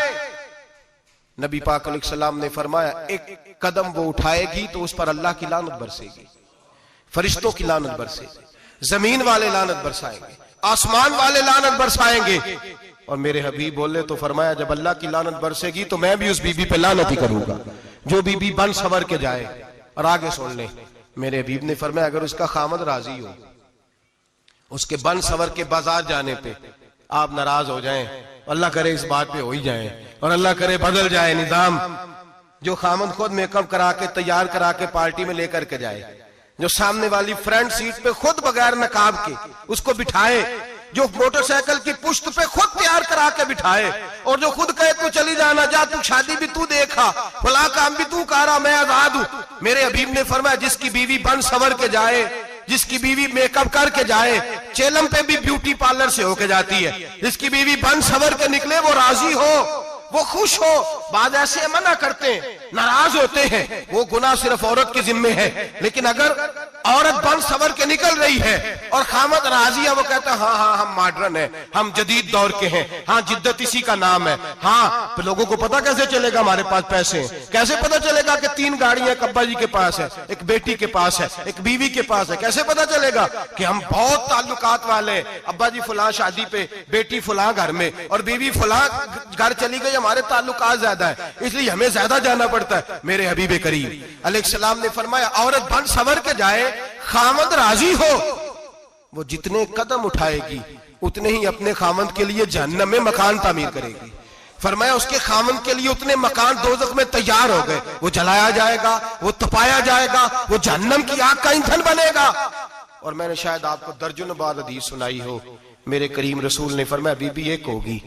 नबी पाक अलैहिस्सलाम ने फरमाया एक कदम वो उठाएगी तो उस पर अल्लाह की लानत बरसेगी, फरिश्तों की लानत बरसेगी, जमीन वाले लानत बरसाएंगे, आसमान वाले लानत बरसाएंगे। और मेरे हबीब बोले तो फरमाया जब अल्लाह की लानत बरसेगी तो मैं भी उस बीबी पे लानत ही करूंगा जो बीबी बन सवर के जाए। और आगे सुन ले, मेरे हबीब ने फरमाया अगर उसका खामद राजी हो उसके बन सवर के बाजार जाने पे, आप नाराज हो जाएं, अल्लाह करे इस बात पे हो ही जाए और अल्लाह करे बदल जाए निजाम, जो खामद खुद मेकअप करा के तैयार करा के पार्टी में लेकर के जाए, जो सामने वाली फ्रंट सीट पे खुद बगैर नकाब के उसको बिठाए, जो मोटरसाइकिल की पुश्त पे खुद तैयार करा के बिठाए और जो खुद कहे तू चली जाना जा, तू शादी भी तू देखा, फला काम भी तू करा, मैं आजाद हूं। मेरे हबीब ने फरमाया जिसकी बीवी बन सवर के जाए, जिसकी बीवी मेकअप करके जाए, चेलम पे भी ब्यूटी पार्लर से होके जाती है, जिसकी बीवी बन सवर के निकले वो राजी हो, वो खुश हो। बाद ऐसे मना करते हैं, नाराज होते हैं, वो गुनाह सिर्फ औरत के जिम्मे है। लेकिन अगर औरत बन सवर के निकल रही है और खामद राजी है, वो कहता है हाँ हाँ हम मॉडर्न है, हम जदीद दौर के हैं, हाँ जिद्दत इसी का नाम है। हाँ तो लोगों को पता कैसे चलेगा हमारे पास पैसे हैं, कैसे पता चलेगा कि 3 गाड़ियां अब्बा जी के पास है, एक बेटी के पास है, एक बीवी के पास है, कैसे पता चलेगा कि हम बहुत ताल्लुकात वाले हैं। अब्बा जी फुला शादी पे, बेटी फुला घर में और बीवी फुला घर चली गई, हमारे ताल्लुकात ज्यादा है इसलिए हमें ज्यादा जाना पड़ता है। मेरे हबीब करीम अलैहिस्सलाम ने फरमाया औरत बन सवर के जाए, खामद राजी हो, वो जितने कदम उठाएगी उतने ही अपने खामद के लिए जहन्नम में मकान तामीर करेगी। फरमाया उसके खामद के लिए उतने मकान दोज़ख में तैयार हो गए, वो जलाया जाएगा, वो तपाया जाएगा, वो जहन्नम की आग का ईंधन बनेगा। और मैंने शायद आपको दर्जनों बार हदीस सुनाई हो, मेरे करीम रसूल ने फरमाया बीबी एक होगी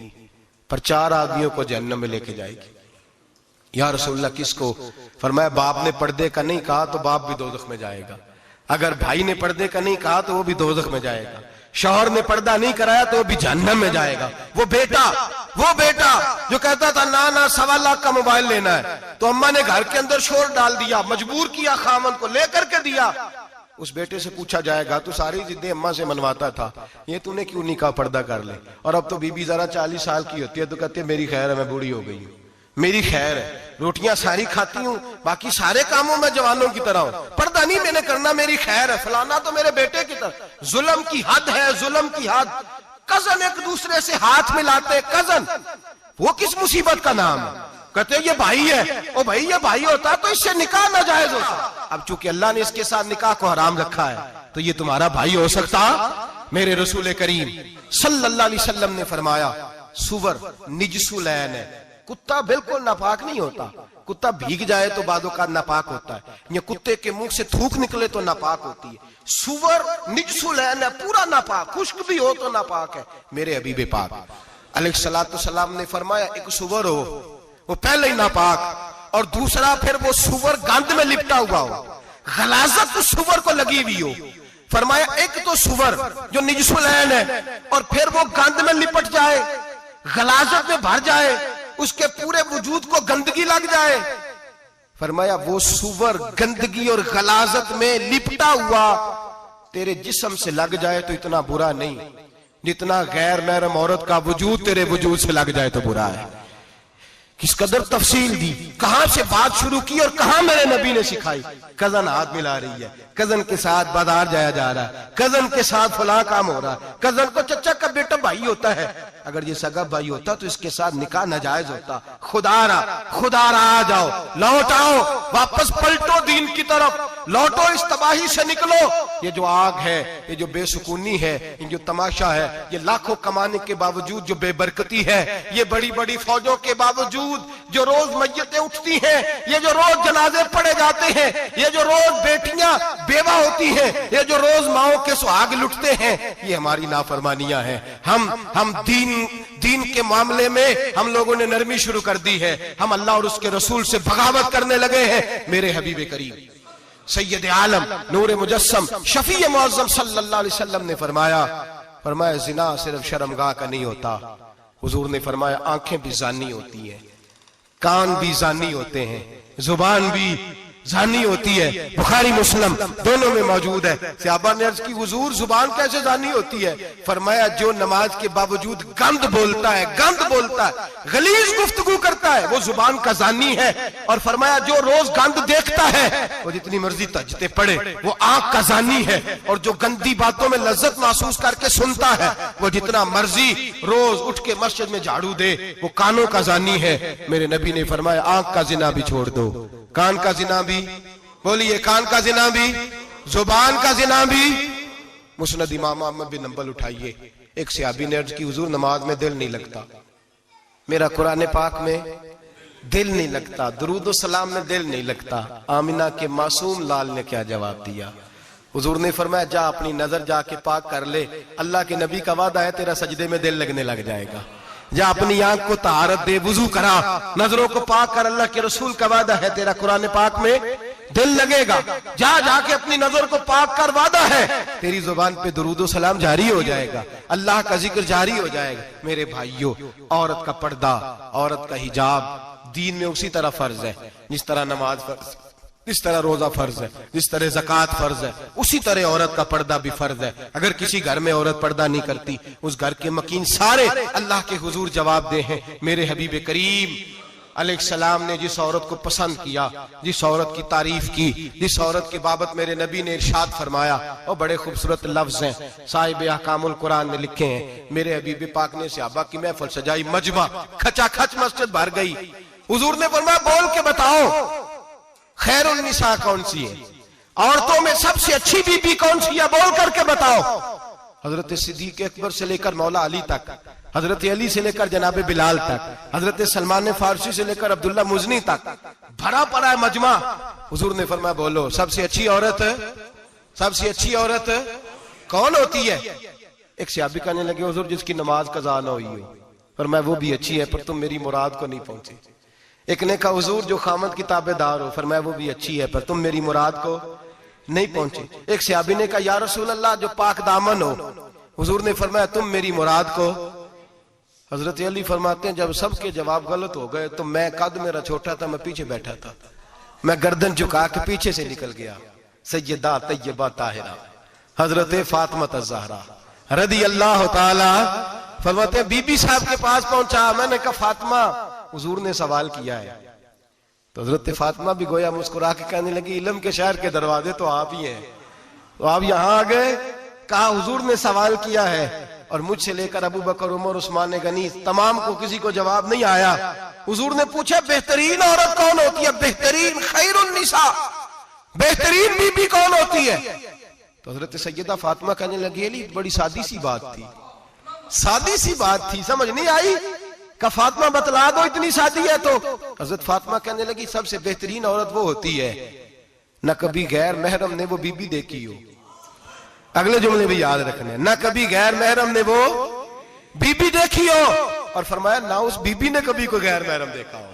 पर 4 आदमियों को जहन्नम में लेके जाएगी। या रसूलल्लाह किसको? फरमाया बाप ने पर्दे का नहीं कहा तो बाप भी दोज़ख में जाएगा, अगर भाई ने पर्दे का नहीं कहा तो वो भी दोज़ख में जाएगा, शौहर ने पर्दा नहीं कराया तो वो भी जहन्नम में जाएगा। वो बेटा जो कहता था ना ना 1.25 लाख का मोबाइल लेना है, तो अम्मा ने घर के अंदर शोर डाल दिया, मजबूर किया, खामन को लेकर के दिया। उस बेटे से पूछा जाएगा तू सारी जिद्दें अम्मा से मनवाता था, ये तूने क्यों नहीं कहा पर्दा कर ले? और अब तो बीबी जरा 40 साल की होती है तो कहती है मेरी खैर है, मैं बूढ़ी हो गई हूँ, मेरी खैर है, रोटियां सारी खाती हूँ, बाकी सारे कामों में जवानों की तरह हूं, पर्दा नहीं मैंने करना, मेरी खैर है। फलाना तो मेरे बेटे की तरह। जुल्म की हद है, जुल्म की हद। कजन एक दूसरे से हाथ मिलाते, कजन, वो किस मुसीबत का नाम है? कहते ये भाई है, ओ भाई ये भाई होता तो इससे निकाह नाजायज होता। अब चूंकि अल्लाह ने इसके साथ निकाह को हराम रखा है तो ये तुम्हारा भाई हो सकता? मेरे रसूल करीम सल्लल्लाहु अलैहि वसल्लम ने फरमाया सुवर निजसुलैन है, कुत्ता बिल्कुल नापाक नहीं होता, कुत्ता भीग जाए तो बादों का नापाक होता है, या कुत्ते के मुंह से थूक निकले तो नापाक होती है। सुवर निजसुलैन है, पूरा नापाक, खुश्क भी हो तो नापाक है। मेरे हबीब पाक अलैहिस्सलातु सलाम ने फरमाया एक सुवर हो वो पहले ही नापाक, और दूसरा फिर वो सुवर गंद में लिपटा हुआ हो, गलाजत उस सुवर को लगी हुई हो। फरमाया एक तो सुवर जो निजसुलैन है और फिर वो गंद में लिपट जाए, गलाजत में भर जाए, उसके पूरे वजूद को गंदगी लग जाए। फरमाया वो सुवर गंदगी और गलाजत में लिपटा हुआ तेरे जिस्म से लग जाए तो इतना बुरा नहीं जितना गैर महरम औरत का वजूद तेरे वजूद से लग जाए तो बुरा है। किस कदर तफसील दी, कहां से बात शुरू की और कहां मेरे नबी ने सिखाई। कजन हाथ मिला रही है, कजन के साथ बाजार जाया जा रहा है, कजन के साथ फला काम हो रहा है, कजन को चचा का बेटा भाई होता है, अगर ये सगा भाई होता तो इसके साथ निकाह नाजायज होता। खुदारा आ जाओ, लौट आओ, वापस पलटो दीन की तरफ, लौटो, इस तबाही से निकलो। ये जो आग है, ये जो बेसुकूनी है, ये जो तमाशा है, ये लाखों कमाने के बावजूद जो बेबरकती है, ये बड़ी बड़ी फौजों के बावजूद जो रोज मैयतें उठती हैं, ये जो रोज जनाजे पड़े जाते हैं, ये जो रोज बेटियां बेवा होती हैं, ये जो रोज माओ के सुहाग लुटते हैं, ये हमारी नाफरमानियां हैं। हम दीन के मामले में हम लोगों ने नरमी शुरू कर दी है, हम अल्लाह और उसके रसूल से बगावत करने लगे हैं। मेरे हबीब करीम सैयद आलम नूर मुजस्सम शफी मुअज्जम सल्लल्लाहु अलैहि वसल्लम ने फरमाया जिना सिर्फ शर्मगाह का नहीं होता, हुजूर ने फरमाया आंखें भी जानी होती है, कान भी जानी होते हैं, जुबान भी जानी होती है। बुखारी मुस्लिम दोनों में मौजूद है। सहाबा ने अर्ज की हुजूर जुबान कैसे जानी होती है? फरमाया जो नमाज के बावजूद गंद बोलता है, गलीज गुफ्तगू करता है, वो जुबान का जानी है। और फरमाया जो रोज गंद देखता है, वो जितनी मर्जी तजते पड़े, वो आंख का जानी है। और जो गंदी बातों में लज्जत महसूस करके सुनता है, वो जितना मर्जी रोज उठ के मस्जिद में झाड़ू दे, वो कानों का जानी है। मेरे नबी ने फरमाया आंख का जिना भी छोड़ दो, कान का जिना भी, बोलिए कान का जिना भी, जुबान का जिना भी। मुस्नद इमाम अहमद बिन हंबल उठाइए, एक सहाबी ने अर्ज की हुजूर नमाज में दिल नहीं लगता, मेरा कुरान पाक में दिल नहीं लगता, दुरूद व सलाम में दिल नहीं लगता। आमिना के मासूम लाल ने क्या जवाब दिया? हुजूर ने फरमाया जा अपनी नजर जाके पाक कर ले, अल्लाह के नबी का वादा है तेरा सजदे में दिल लगने लग जाएगा। जा अपनी आंख को तहारत दे, वुजू करा, नजरों को पाक कर, अल्लाह के रसूल का वादा है तेरा कुरान पाक में दिल लगेगा, जा जाके अपनी नजर को पाक कर वादा है तेरी जुबान पे दुरूदो सलाम जारी हो जाएगा, अल्लाह का जिक्र जारी हो जाएगा। मेरे भाइयों, औरत का पर्दा, औरत का हिजाब दीन में उसी तरह फर्ज है जिस तरह नमाज फर्ज, जिस तरह रोजा फर्ज है, जिस तरह ज़कात फर्ज है, उसी तरह औरत का पर्दा भी फर्ज है। अगर किसी घर में औरत पर्दा नहीं करती, उस घर के मकीन सारे अल्लाह के हुजूर जवाब दे हैं। मेरे हबीब करीम अलैहिस्सलाम ने जिस औरत को पसंद किया, जिस औरत की तारीफ की, जिस औरत की बाबत मेरे नबी ने इरशाद फरमाया, और बड़े खूबसूरत लफ्ज हैं, साहिब अहकामुल कुरान ने लिखे हैं। मेरे हबीब पाक ने सहाबा की महफिल सजाई, मजमा खचाखच मस्जिद भर गई। हुजूर ने फरमाया बोल के बताओ खैरुन निसा कौन सी है, औरतों में सबसे अच्छी बीबी कौन सी है, बोल करके बताओ। हजरत सिद्दीक अकबर से लेकर मौला अली तक, हजरत अली से लेकर जनाबे बिलाल तक, हजरत सलमान फारसी से लेकर अब्दुल्ला मुजनी तक भरा पड़ा है मजमा। हुजूर ने फरमाया बोलो सबसे अच्छी औरत, सबसे अच्छी औरत कौन होती है? एक सहाबी कहने लगे हुजूर जिसकी नमाज कज़ा न हुई हो। फरमाया वो भी अच्छी है पर तुम मेरी मुराद को नहीं पहुंची। एक ने कहा हुजूर जो खामद की ताबेदार हो। फरमाया वो भी अच्छी है पर तुम मेरी मुराद को नहीं पहुंचे। एक सहाबी ने कहा या रसूल अल्लाह जो पाक दामन हो। हुजूर ने फरमाया तुम मेरी मुराद को। हजरत अली फरमाते हैं जब सबके जवाब गलत हो गए तो मैं, कद मेरा छोटा था, मैं पीछे बैठा था, मैं गर्दन झुका के पीछे से निकल गया। सैयदा तैयबा ताहिरा हजरत फातिमा ज़हरा रदी अल्लाह ताला फरमाते हैं बीबी साहब के पास पहुंचा। मैंने कहा फातिमा हुजूर ने सवाल किया है। तो हजरत फातिमा भी गोया मुस्कुरा के कहने लगी इल्म के शहर के दरवाजे तो आप ही हैं, तो आप यहां आ गए। कहा हुजूर ने सवाल किया है और मुझसे लेकर अबू बकर, उमर, उस्मान गनी तमाम को किसी को जवाब नहीं आया। हुजूर ने पूछा बेहतरीन औरत कौन होती है? बेहतरीन खैरुन निसा, बेहतरीन बीबी कौन होती है? तो हजरत सैयदा फातिमा कहने लगी अली बड़ी सादी सी बात थी, सादी सी बात थी, समझ नहीं आई। का फातिमा बतला दो इतनी सादी है। तो हजरत फातिमा कहने लगी सबसे बेहतरीन औरत वो होती है न कभी गैर महरम ने वो बीबी देखी हो। अगले जुमले भी याद रखने, न कभी गैर महरम ने वो बीबी देखी हो। और फरमाया ना उस बीबी ने कभी कोई गैर महरम देखा हो।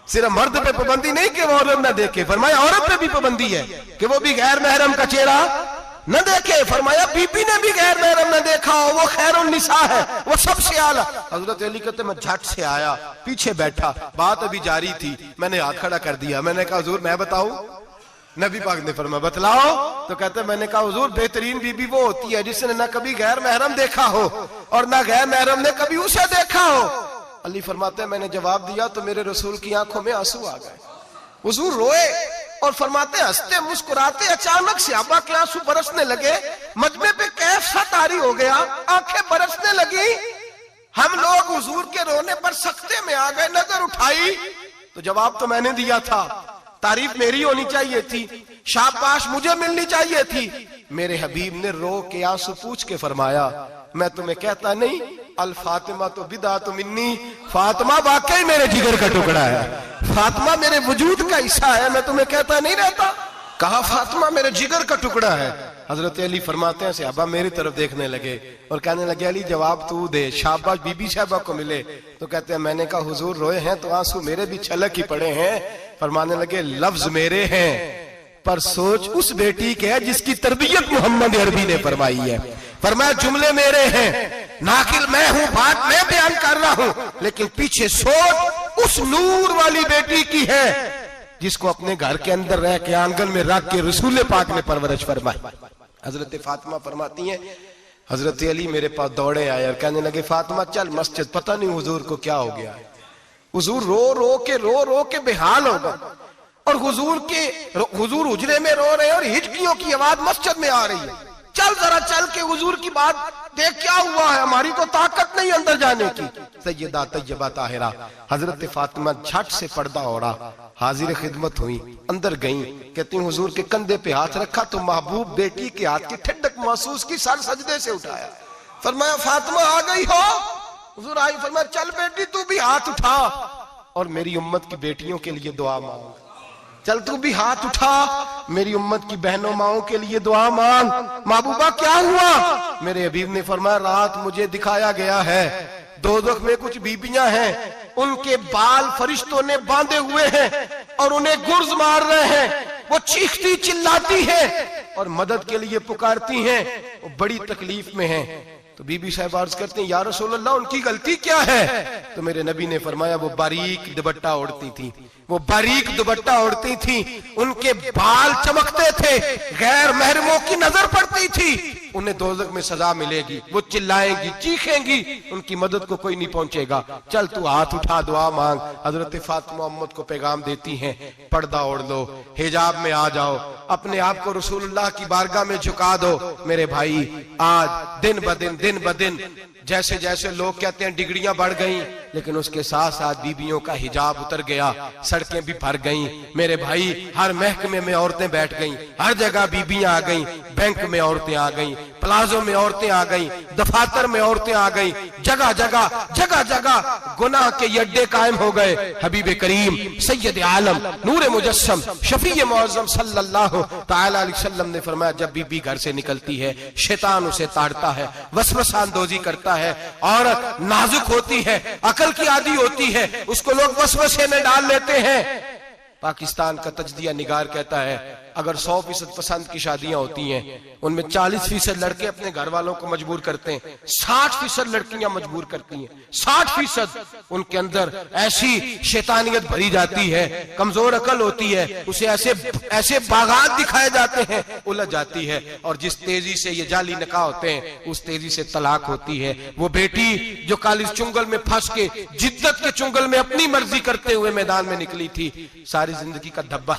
सिर्फ मर्द पे पाबंदी नहीं कि वो औरत ना देखे, फरमाया औरत पे भी पाबंदी है कि वो भी गैर महरम का चेहरा न देखे। फरमाया बीबी ने भी गैर महरम न देखा हो, वो खैरुन निसा है, वो सबसे आला। हजरत अली कहते मैं झट से आया, पीछे बैठा, बात अभी जारी थी, मैंने हाथ खड़ा कर दिया। मैंने कहा हुजूर मैं बताऊं? नबी पाक ने फरमाया बतलाओ। तो कहते मैंने कहा हुजूर बेहतरीन बीबी वो होती है जिसने न कभी गैर महरम देखा हो और न गैर महरम ने कभी उसे देखा हो। अली फरमाते मैंने जवाब दिया तो मेरे रसूल की आंखों में आंसू आ गए। हुजूर रोए और फरमाते हंसते मुस्कुराते अचानक सहाबा के आंसू बरसने लगे। मजमे पे कैफ सा तारी हो गया, आंखें बरसने लगी। हम लोग हुजूर के रोने पर सख्ते में आ गए। नजर उठाई तो जवाब तो मैंने दिया था, तारीफ मेरी होनी चाहिए थी, शाबाश मुझे मिलनी चाहिए थी। मेरे हबीब ने रो के आंसू पूछ के फरमाया मैं तुम्हें कहता नहीं अल फातिमा तो बिदा तो मिन्नी, फातिमा वाकई मेरे जिगर का टुकड़ा है, फातिमा मेरे वजूद का हिस्सा है, मैं तुम्हें कहता नहीं रहता। कहा फातिमा मेरे जिगर का टुकड़ा है। हजरत अली फरमाते हैं सहाबा मेरी तरफ देखने लगे और कहने लगे अली जवाब तू दे, शाबाश बीबी साहबा को मिले। तो कहते हैं मैंने कहा हुजूर रोए हैं तो आंसू मेरे भी छलक ही पड़े हैं। फरमाने लगे लफ्ज मेरे हैं पर सोच उस बेटी के है जिसकी तरबियत मोहम्मद अरबी ने फरमाई है। फरमाया जुमले मेरे हैं, नाकिल मैं हूं, बात मैं बयान कर रहा हूं, लेकिन पीछे सोच उस नूर वाली बेटी की है जिसको अपने घर के अंदर रह के आंगन में रख के रसूल पाक ने परवरिश फरमाई। हजरत फातिमा फरमाती हैं हजरत अली मेरे पास दौड़े आए और कहने लगे फातिमा चल मस्जिद, पता नहीं हुजूर को क्या हो गया है। हुजूर रो रो के बेहाल हो गए और हुजूर हुजरे में रो रहे हैं और हिचकियों की आवाज मस्जिद में आ रही है। चल जरा चल के हुजूर की बात देख क्या हुआ है, हमारी तो ताकत नहीं अंदर जाने की। सैयदा तैयबा ताहिरा हजरत फातिमा झट से पर्दा ओढ़ा, हाजिर खिदमत हुई, अंदर गई। कहती हुजूर के कंधे पे हाथ रखा तो महबूब बेटी के हाथ की ठंडक महसूस की, सर सजदे से उठाया। फरमाया फातिमा आ गई हो? हुजूर आई। फरमाया चल बेटी तू भी हाथ उठा और मेरी उम्मत की बेटियों के लिए दुआ मांग। चल तू भी हाथ उठा, मेरी उम्मत की बहनों माओं के लिए दुआ मांग। महबूबा क्या हुआ? मेरे हबीब ने फरमाया रात मुझे दिखाया गया है दोज़ख में कुछ बीबियां हैं, उनके बाल फरिश्तों ने बांधे हुए हैं और उन्हें गुर्ज मार रहे हैं। वो चीखती चिल्लाती है और मदद के लिए पुकारती हैं, वो बड़ी तकलीफ में हैं। तो बीबी साहब अर्ज करते हैं, या रसूल अल्लाह, उनकी गलती क्या है? तो मेरे नबी ने फरमाया, वो बारीक दुपट्टा ओढ़ती थी, वो बारीक दुपट्टा ओढ़ती थी, उनके बाल चमकते थे, गैर महरमों की नजर पड़ती थी, उन्हें दोज़ख में सजा मिलेगी, वो चिल्लाएंगी, चीखेंगी, उनकी मदद को कोई नहीं पहुंचेगा। चल तू हाथ उठा, दुआ मांग। हजरत फातिमा उम्मत को पैगाम देती हैं, पर्दा ओढ़ लो, हिजाब में आ जाओ, अपने आप को रसूलुल्लाह की बारगाह में झुका दो। मेरे भाई, आज दिन ब दिन जैसे जैसे लोग कहते हैं डिग्रियां बढ़ गई, लेकिन उसके साथ साथ बीबियों का हिजाब उतर गया, सड़कें भी भर गईं। मेरे भाई, हर महकमे में औरतें बैठ गईं, हर जगह बीबियां आ गईं, बैंक में औरतें आ गईं, प्लाजो में औरतें आ गईं, दफातर में औरतें आ गईं, जगह जगह गुनाह के अड्डे कायम हो गए। हबीब करीम सैयद आलम नूर मुजस्सम शफी मुअज़्ज़म सल्लल्लाहु तआला अलैहि वसल्लम ने फरमाया, जब बीबी घर से निकलती है, शैतान उसे ताड़ता है, वसवसा अंदोजी करता है। औरत नाजुक होती है, अकल की आदी होती है, उसको लोग वसवसे में डाल लेते हैं। पाकिस्तान का तजदिया निगार कहता है, अगर 100% पसंद की शादियां होती हैं, उनमें 40% लड़के अपने घर वालों को मजबूर करते हैं, 60% लड़कियां मजबूर करती हैं। 60% उनके अंदर ऐसी शैतानियत भरी जाती है, कमजोर अकल होती है, उसे ऐसे बागात दिखाए जाते हैं, उलझ जाती है। और जिस तेजी से ये जाली निकाह होते हैं, उस तेजी से तलाक होती है। वो बेटी जो कालिज चुंगल में फंस के, जिद्दत के चुंगल में अपनी मर्जी करते हुए मैदान में निकली थी, सारी जिंदगी का धब्बा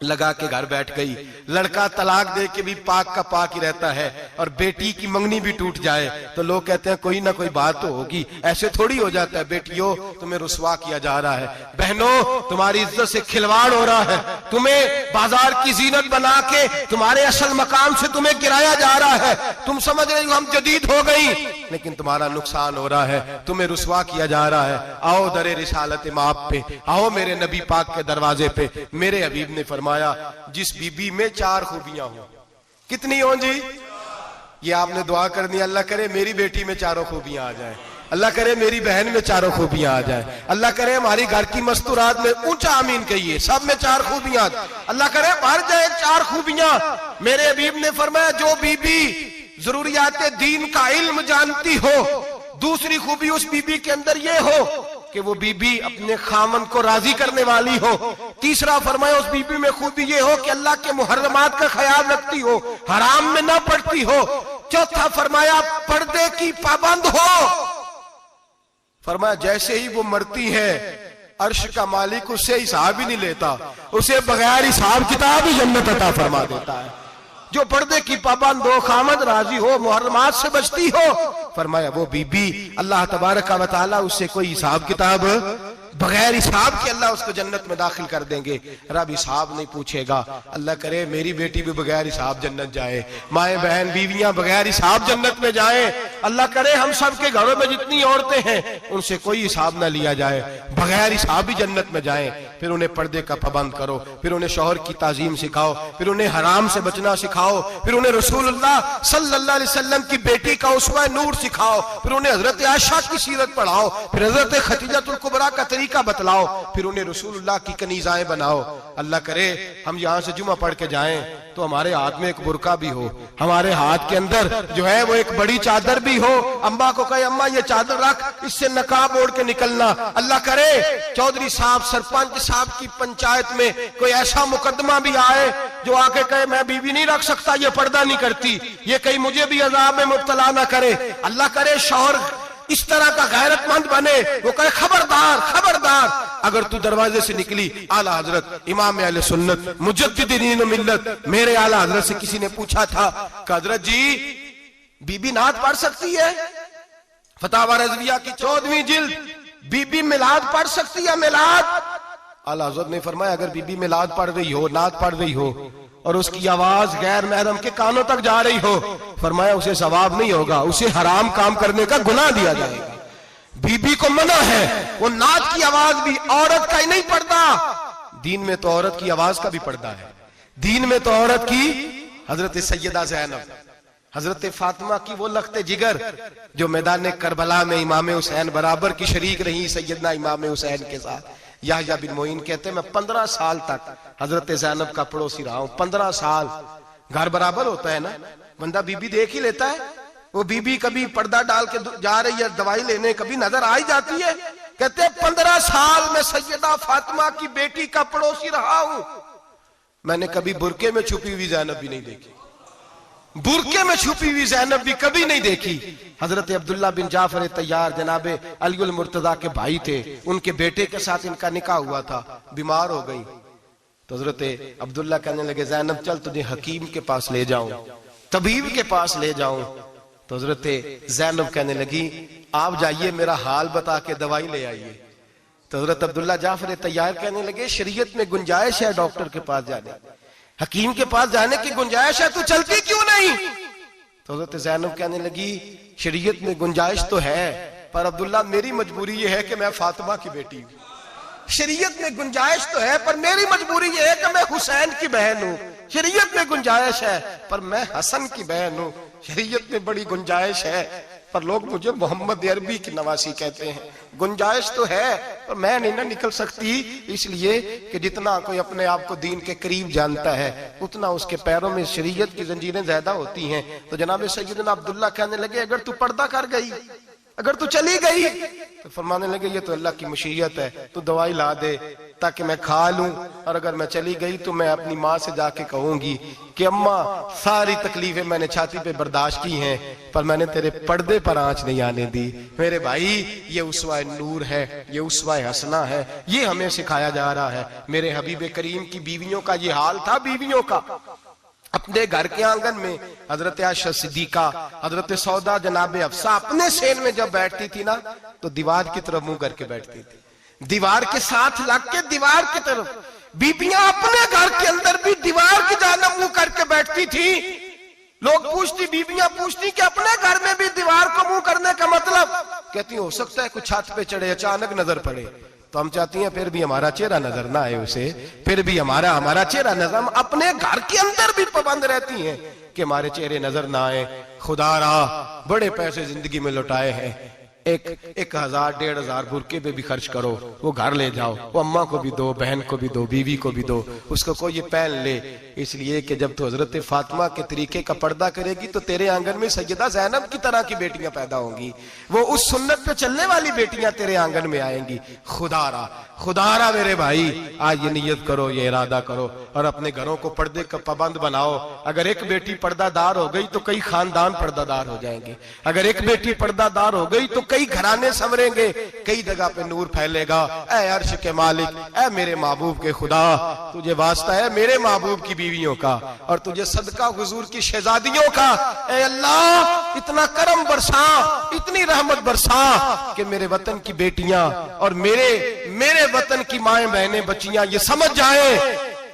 लगा के घर बैठ गई। लड़का तलाक दे के भी पाक का पाक ही रहता है, और बेटी की मंगनी भी टूट जाए तो लोग कहते हैं कोई ना कोई बात तो होगी। ऐसे थोड़ी हो जाता है। बेटियों, तुम्हें रुसवा किया जा रहा है। बहनों, तुम्हारी इज्जत से खिलवाड़ हो रहा है। तुम्हें बाजार की जीनत बना के तुम्हारे असल मकाम से तुम्हें गिराया जा रहा है। तुम समझ रहे हो हम जदीद हो गई, लेकिन तुम्हारा नुकसान हो रहा है, तुम्हें रुसवा किया जा रहा है। आओ दरे रिसालत माप पे, आओ मेरे नबी पाक के दरवाजे पे। मेरे हबीब ने फरमाया, जिस बीबी में 4 खूबियां हो, कितनी हो जी? ये आपने दुआ कर दी, अल्लाह करे मेरी बेटी में 4 खूबियां आ जाए, अल्लाह करे मेरी बहन में 4 खूबियां आ जाए, अल्लाह करे हमारी घर की मस्तूरात में, ऊंचा आमीन कहिए, सब में 4 खूबियां, अल्लाह करे भर जाए 4 खूबियां। मेरे हबीब ने फरमाया, जो बीबी जरूरियात दीन का इल्म जानती हो, दूसरी खूबी उस बीबी के अंदर ये हो कि वो बीबी अपने खामन को राजी करने वाली हो। तीसरा फरमाया, उस बीबी में खूबी ये हो कि अल्लाह के मुहर्रमात का ख्याल रखती हो, हराम में ना पड़ती हो। चौथा फरमाया, पर्दे की पाबंद हो। फरमाया, जैसे ही वो मरती है, अर्श का मालिक उससे हिसाब ही नहीं लेता, उसे बगैर हिसाब किताब ही जन्नत अता फरमा देता है। जो पर्दे की पाबंद हो, खामद राजी हो, मुहर्रमात से बचती हो, फरमाया वो बीबी अल्लाह तबारक व तआला उससे कोई हिसाब किताब, बगैर हिसाब के अल्लाह उसको जन्नत में दाखिल कर देंगे। रब हिसाब नहीं पूछेगा। अल्लाह करे मेरी बेटी भी बगैर हिसाब जन्नत जाए, माए बहन बीवियां बगैर हिसाब जन्नत में जाए। अल्लाह करे हम सब के घरों में जितनी औरतें हैं उनसे कोई हिसाब ना लिया जाए, बगैर हिसाब भी जन्नत में जाए। फिर उन्हें पर्दे का पाबंद करो, फिर उन्हें शौहर की ताजीम सिखाओ, फिर उन्हें हराम से बचना सिखाओ, फिर उन्हें रसूलुल्लाह सल्लल्लाहु अलैहि वसल्लम की बेटी का उसवा नूर सिखाओ, फिर उन्हें हजरत आयशा की सीरत पढ़ाओ, फिर हजरत खदीजतुल कुबरा का तरीका बतलाओ, फिर उन्हें रसूलुल्लाह की कनीज़ाएं बनाओ। अल्लाह करे हम यहाँ से जुमा पढ़ के जाएं तो हमारे हाथ में एक बुरका भी हो, हमारे हाथ के अंदर जो है वो एक बड़ी चादर भी हो। अम्मा को कहे अम्मा ये चादर रख, इससे नकाब ओढ़ के निकलना। अल्लाह करे चौधरी साहब, सरपंच साहब की पंचायत में कोई ऐसा मुकदमा भी आए जो आके कहे मैं बीवी नहीं रख सकता, ये पर्दा नहीं करती, ये कहीं मुझे भी अजाब में मुब्तला ना करे। अल्लाह करे शौहर इस तरह का गैरतमंद बने, वो कहे खबरदार खबरदार, अगर तू दरवाजे से निकली। आला हजरत इमाम अहले सुन्नत मुजद्दिदीन मिल्लत मेरे आला हजरत से किसी ने पूछा था कि हजरत जी बीबी नात पढ़ सकती है? फतावा रज़विया की 14वीं जिल्द, बीबी मिलाद पढ़ सकती है? मिलाद? आला हजरत ने फरमाया अगर बीबी मिलाद पढ़ रही हो, नात पढ़ रही हो और उसकी आवाज गैर महरम के कानों तक जा रही हो, फरमाया उसे सवाब नहीं होगा, उसे हराम काम करने का गुनाह दिया जाएगा। बीबी को मना है, वो नात की आवाज भी औरत का ही नहीं पड़ता, दीन में तो औरत की आवाज का भी पर्दा है। दीन में तो औरत की, हजरत सैयदा ज़ैनब, हजरत फातिमा की वो लख्ते जिगर जो मैदान करबला में इमाम हुसैन बराबर की शरीक रही सैयदना इमाम हुसैन के साथ, याह्या बिन मोइन कहते मैं 15 साल तक हजरत ज़ैनब का पड़ोसी रहा हूं। 15 साल। घर बराबर होता है ना, बंदा बीबी देख ही लेता है। वो बीबी कभी पर्दा डाल के जा रही है दवाई लेने, कभी नजर आ ही जाती है। कहते 15 साल में सैयदा फातिमा की बेटी का पड़ोसी रहा हूं, मैंने कभी बुरके में छुपी हुई ज़ैनब भी नहीं देखी। बुरके में छुपी हुई ज़ैनब भी कभी नहीं देखी। हजरत अब्दुल्ला बिन जाफर तैयार जनाबे अली उल मुर्तजा के भाई थे, उनके बेटे के साथ इनका निकाह हुआ था। बीमार हो गई तो हजरत अब्दुल्ला कहने लगे ज़ैनब चल तुझे हकीम के पास ले जाऊं, तबीब के पास ले जाऊं। तो हजरत ज़ैनब कहने लगी आप जाइए मेरा हाल बता के दवाई ले आइए। तो हजरत अब्दुल्ला जाफर तैयार कहने लगे शरीयत में गुंजाइश है डॉक्टर के पास जाने, हकीम के पास जाने की गुंजाइश है, तू चलती क्यों नहीं? तो हजरत ज़ैनब कहने लगी शरीयत में गुंजाइश तो है, पर अब्दुल्ला मेरी मजबूरी ये है कि मैं फातिमा की बेटी हूं। शरीयत में गुंजाइश तो है पर मेरी मजबूरी ये है कि मैं हुसैन की बहन हूं। शरीयत में गुंजाइश है पर मैं हसन की बहन हूं। शरीयत में बड़ी गुंजाइश है पर लोग मुझे मोहम्मद अरबी की नवासी कहते हैं। गुंजाइश तो है पर मैं नहीं ना निकल सकती, इसलिए कि जितना कोई अपने आप को दीन के करीब जानता है उतना उसके पैरों में शरीयत की जंजीरें ज्यादा होती हैं। तो जनाब सैयदना अब्दुल्ला कहने लगे अगर तू पर्दा कर गई, अगर तू चली गई, तो फरमाने लगे ये तो अल्लाह की मशीयत है, तू दवाई ला दे ताकि मैं खा लूं, और अगर मैं चली गई तो मैं अपनी माँ से जाके कहूंगी कि अम्मा सारी तकलीफें मैंने छाती पे बर्दाश्त की हैं पर मैंने तेरे पर्दे पर आंच नहीं आने दी। मेरे भाई ये उसवा नूर है, ये उसवा हसना है, ये हमें सिखाया जा रहा है। मेरे हबीब करीम की बीवियों का ये हाल था। बीवियों का अपने घर के आंगन में हजरत आयशा सिद्दीका, हजरत सौदा, जनाबे अफसा अपने सेन में जब बैठती थी ना तो दीवार की तरफ मुंह करके बैठती थी, दीवार के साथ लग के दीवार की तरफ। बीबियां अपने घर के अंदर भी दीवार की जानिब मुंह करके बैठती थी। लोग पूछती, बीबियां पूछती कि अपने घर में भी दीवार को मुंह करने का मतलब? कहती हो सकता है कुछ छत पे चढ़े अचानक नजर पड़े तो हम चाहती हैं फिर भी हमारा चेहरा नजर ना आए उसे, फिर भी हमारा चेहरा नजर। हम अपने घर के अंदर भी पाबंद रहती हैं कि हमारे चेहरे नजर ना आए। खुदा रा बड़े पैसे जिंदगी में लुटाए हैं, 1,000 1,500 बुरके पे भी खर्च करो, वो घर ले जाओ, वो अम्मा को भी दो, बहन को भी दो, बीवी को भी दो, उसको कोई ये पहन ले। इसलिए कि जब तो हजरत फातिमा के तरीके का पर्दा करेगी तो तेरे आंगन में सैयदा ज़ैनब की तरह की बेटियां पैदा होंगी, वो उस सुन्नत पे चलने वाली बेटियां तेरे आंगन में आएंगी। खुदारा मेरे भाई आज ये नियत करो, ये इरादा करो और अपने घरों को पर्दे का पाबंद बनाओ। अगर एक बेटी पर्दादार हो गई तो कई खानदान पर्दादार हो जाएंगे। अगर एक बेटी पर्दादार हो गई तो कई घराने संवरेंगे, कई जगह पे नूर फैलेगा। ऐ अर्श के मालिक, ऐ मेरे महबूब के खुदा, तुझे वास्ता है मेरे महबूब की बीवियों का और तुझे सदका हुजूर की शहजादियों का। ऐ अल्लाह इतना करम बरसा, इतनी रहमत बरसा कि मेरे वतन की बेटियां और मेरे वतन की माएं बहनें बच्चियां ये समझ जाए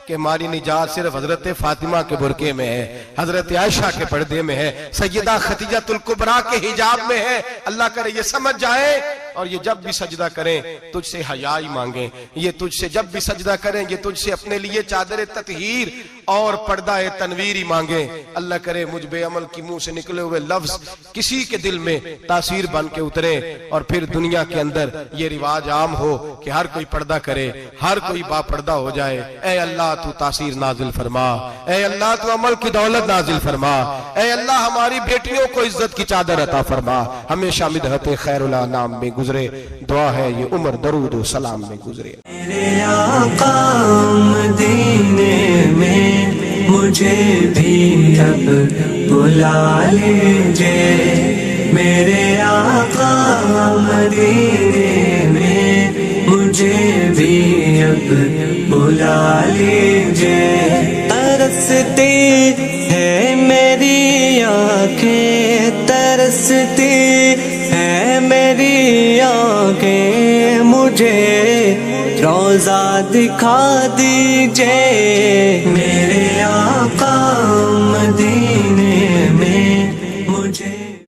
कि हमारी निजात सिर्फ हजरत फातिमा के बुरके में है, हजरत आयशा के पर्दे में है, सैयदा खदीजतुल कुबरा के हिजाब में है। अल्लाह करे ये समझ जाए और ये जब भी सजदा करें तुझसे हयाई मांगे, ये तुझसे जब भी सजदा करें ये तुझसे अपने लिए चादर ततहीर और पर्दा तनवीर ही मांगे। अल्लाह करे मुझ बेअमल की मुंह से निकले हुए लफ्ज किसी के दिल में तासीर बन के उतरे और फिर दुनिया के अंदर ये रिवाज आम हो कि हर कोई पर्दा करे, हर कोई बापर्दा हो जाए। ऐ अल्लाह तू तासीर नाजिल फरमा, ऐ अल्लाह तू अमल की दौलत नाजिल फरमा, ऐ अल्लाह हमारी बेटियों को इज्जत की चादर अता फरमा। हमेशा मिदहते खैरुल नाम में गुजरे, दुआ है ये उम्र दरूद सलाम में गुजरे। मेरे आका मदीने में मुझे भी अब बुला लीजिए, मेरे आका मदीने में मुझे भी अब बुला लीजिए। तरसती है मेरी आँखें, तरसती है मेरी आँखें, मुझे रोज़ा दिखा दीजिए। मेरे आका